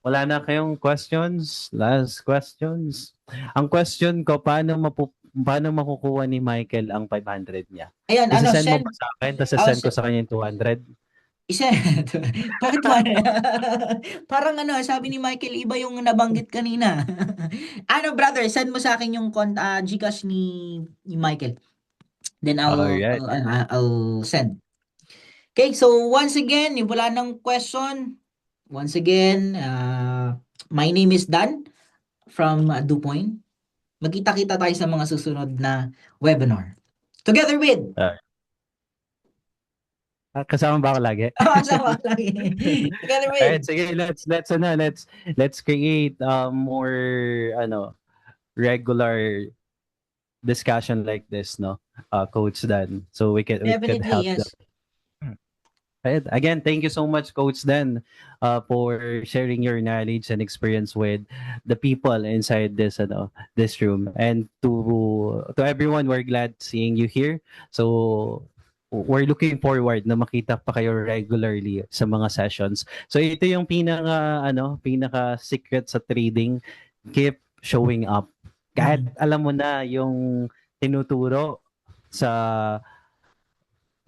S1: Wala na kayong questions? Last questions? Ang question ko, paano makukuha ni Michael ang 500 niya?
S2: Ayan,
S1: Isasend mo
S2: send.
S1: ba sa akin? Tapos sasend ko sa kanya yung 200?
S2: Bakit parang sabi ni Michael, iba yung nabanggit kanina. Brother, send mo sa akin yung Gcash ni Michael. Then
S1: Alright.
S2: I'll send. Okay, so once again, if wala nang question, once again, my name is Dan from DoPoint. Magkita-kita tayo sa mga susunod na webinar. Together with...
S1: Kasama ba ako lagi?
S2: Kasama ako lagi. Together with...
S1: Alright, sige, let's create more regular discussion like this, no? Coach Dan. So we could help
S2: yes.
S1: them. Again, thank you so much, Coach Dan, for sharing your knowledge and experience with the people inside this room. And to everyone, we're glad seeing you here. So we're looking forward na makita pa kayo regularly sa mga sessions. So ito yung pinaka secret sa trading. Keep showing up. Kahit alam mo na yung tinuturo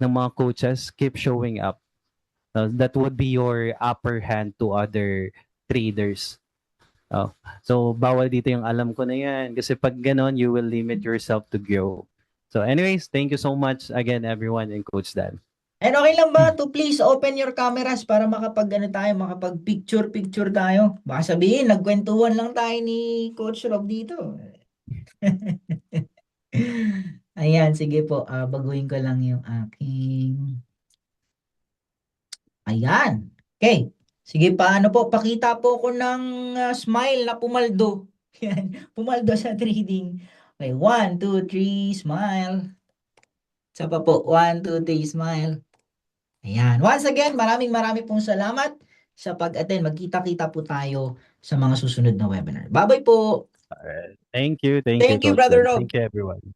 S1: ng mga coaches, keep showing up. That would be your upper hand to other traders. So, bawal dito yung alam ko na yan. Kasi pag ganon, you will limit yourself to grow. So anyways, thank you so much again, everyone, and Coach Dan.
S2: And okay lang ba to please open your cameras para makapag-picture tayo? Baka sabihin, nagkwentuhan lang tayo ni Coach Rob dito. Ayan, sige po. Baguhin ko lang yung aking... Ayan. Okay. Sige, paano po? Pakita po ko ng smile na pumaldo. Yan. Pumaldo sa trading. Okay, 1, 2, 3, smile. Isa pa po, 1, 2, 3, smile. Ayan. Once again, maraming pong salamat sa pag-attend. Magkita-kita po tayo sa mga susunod na webinar. Bye-bye po.
S1: Thank you. Thank you,
S2: Brother Rob.
S1: Thank you, everyone.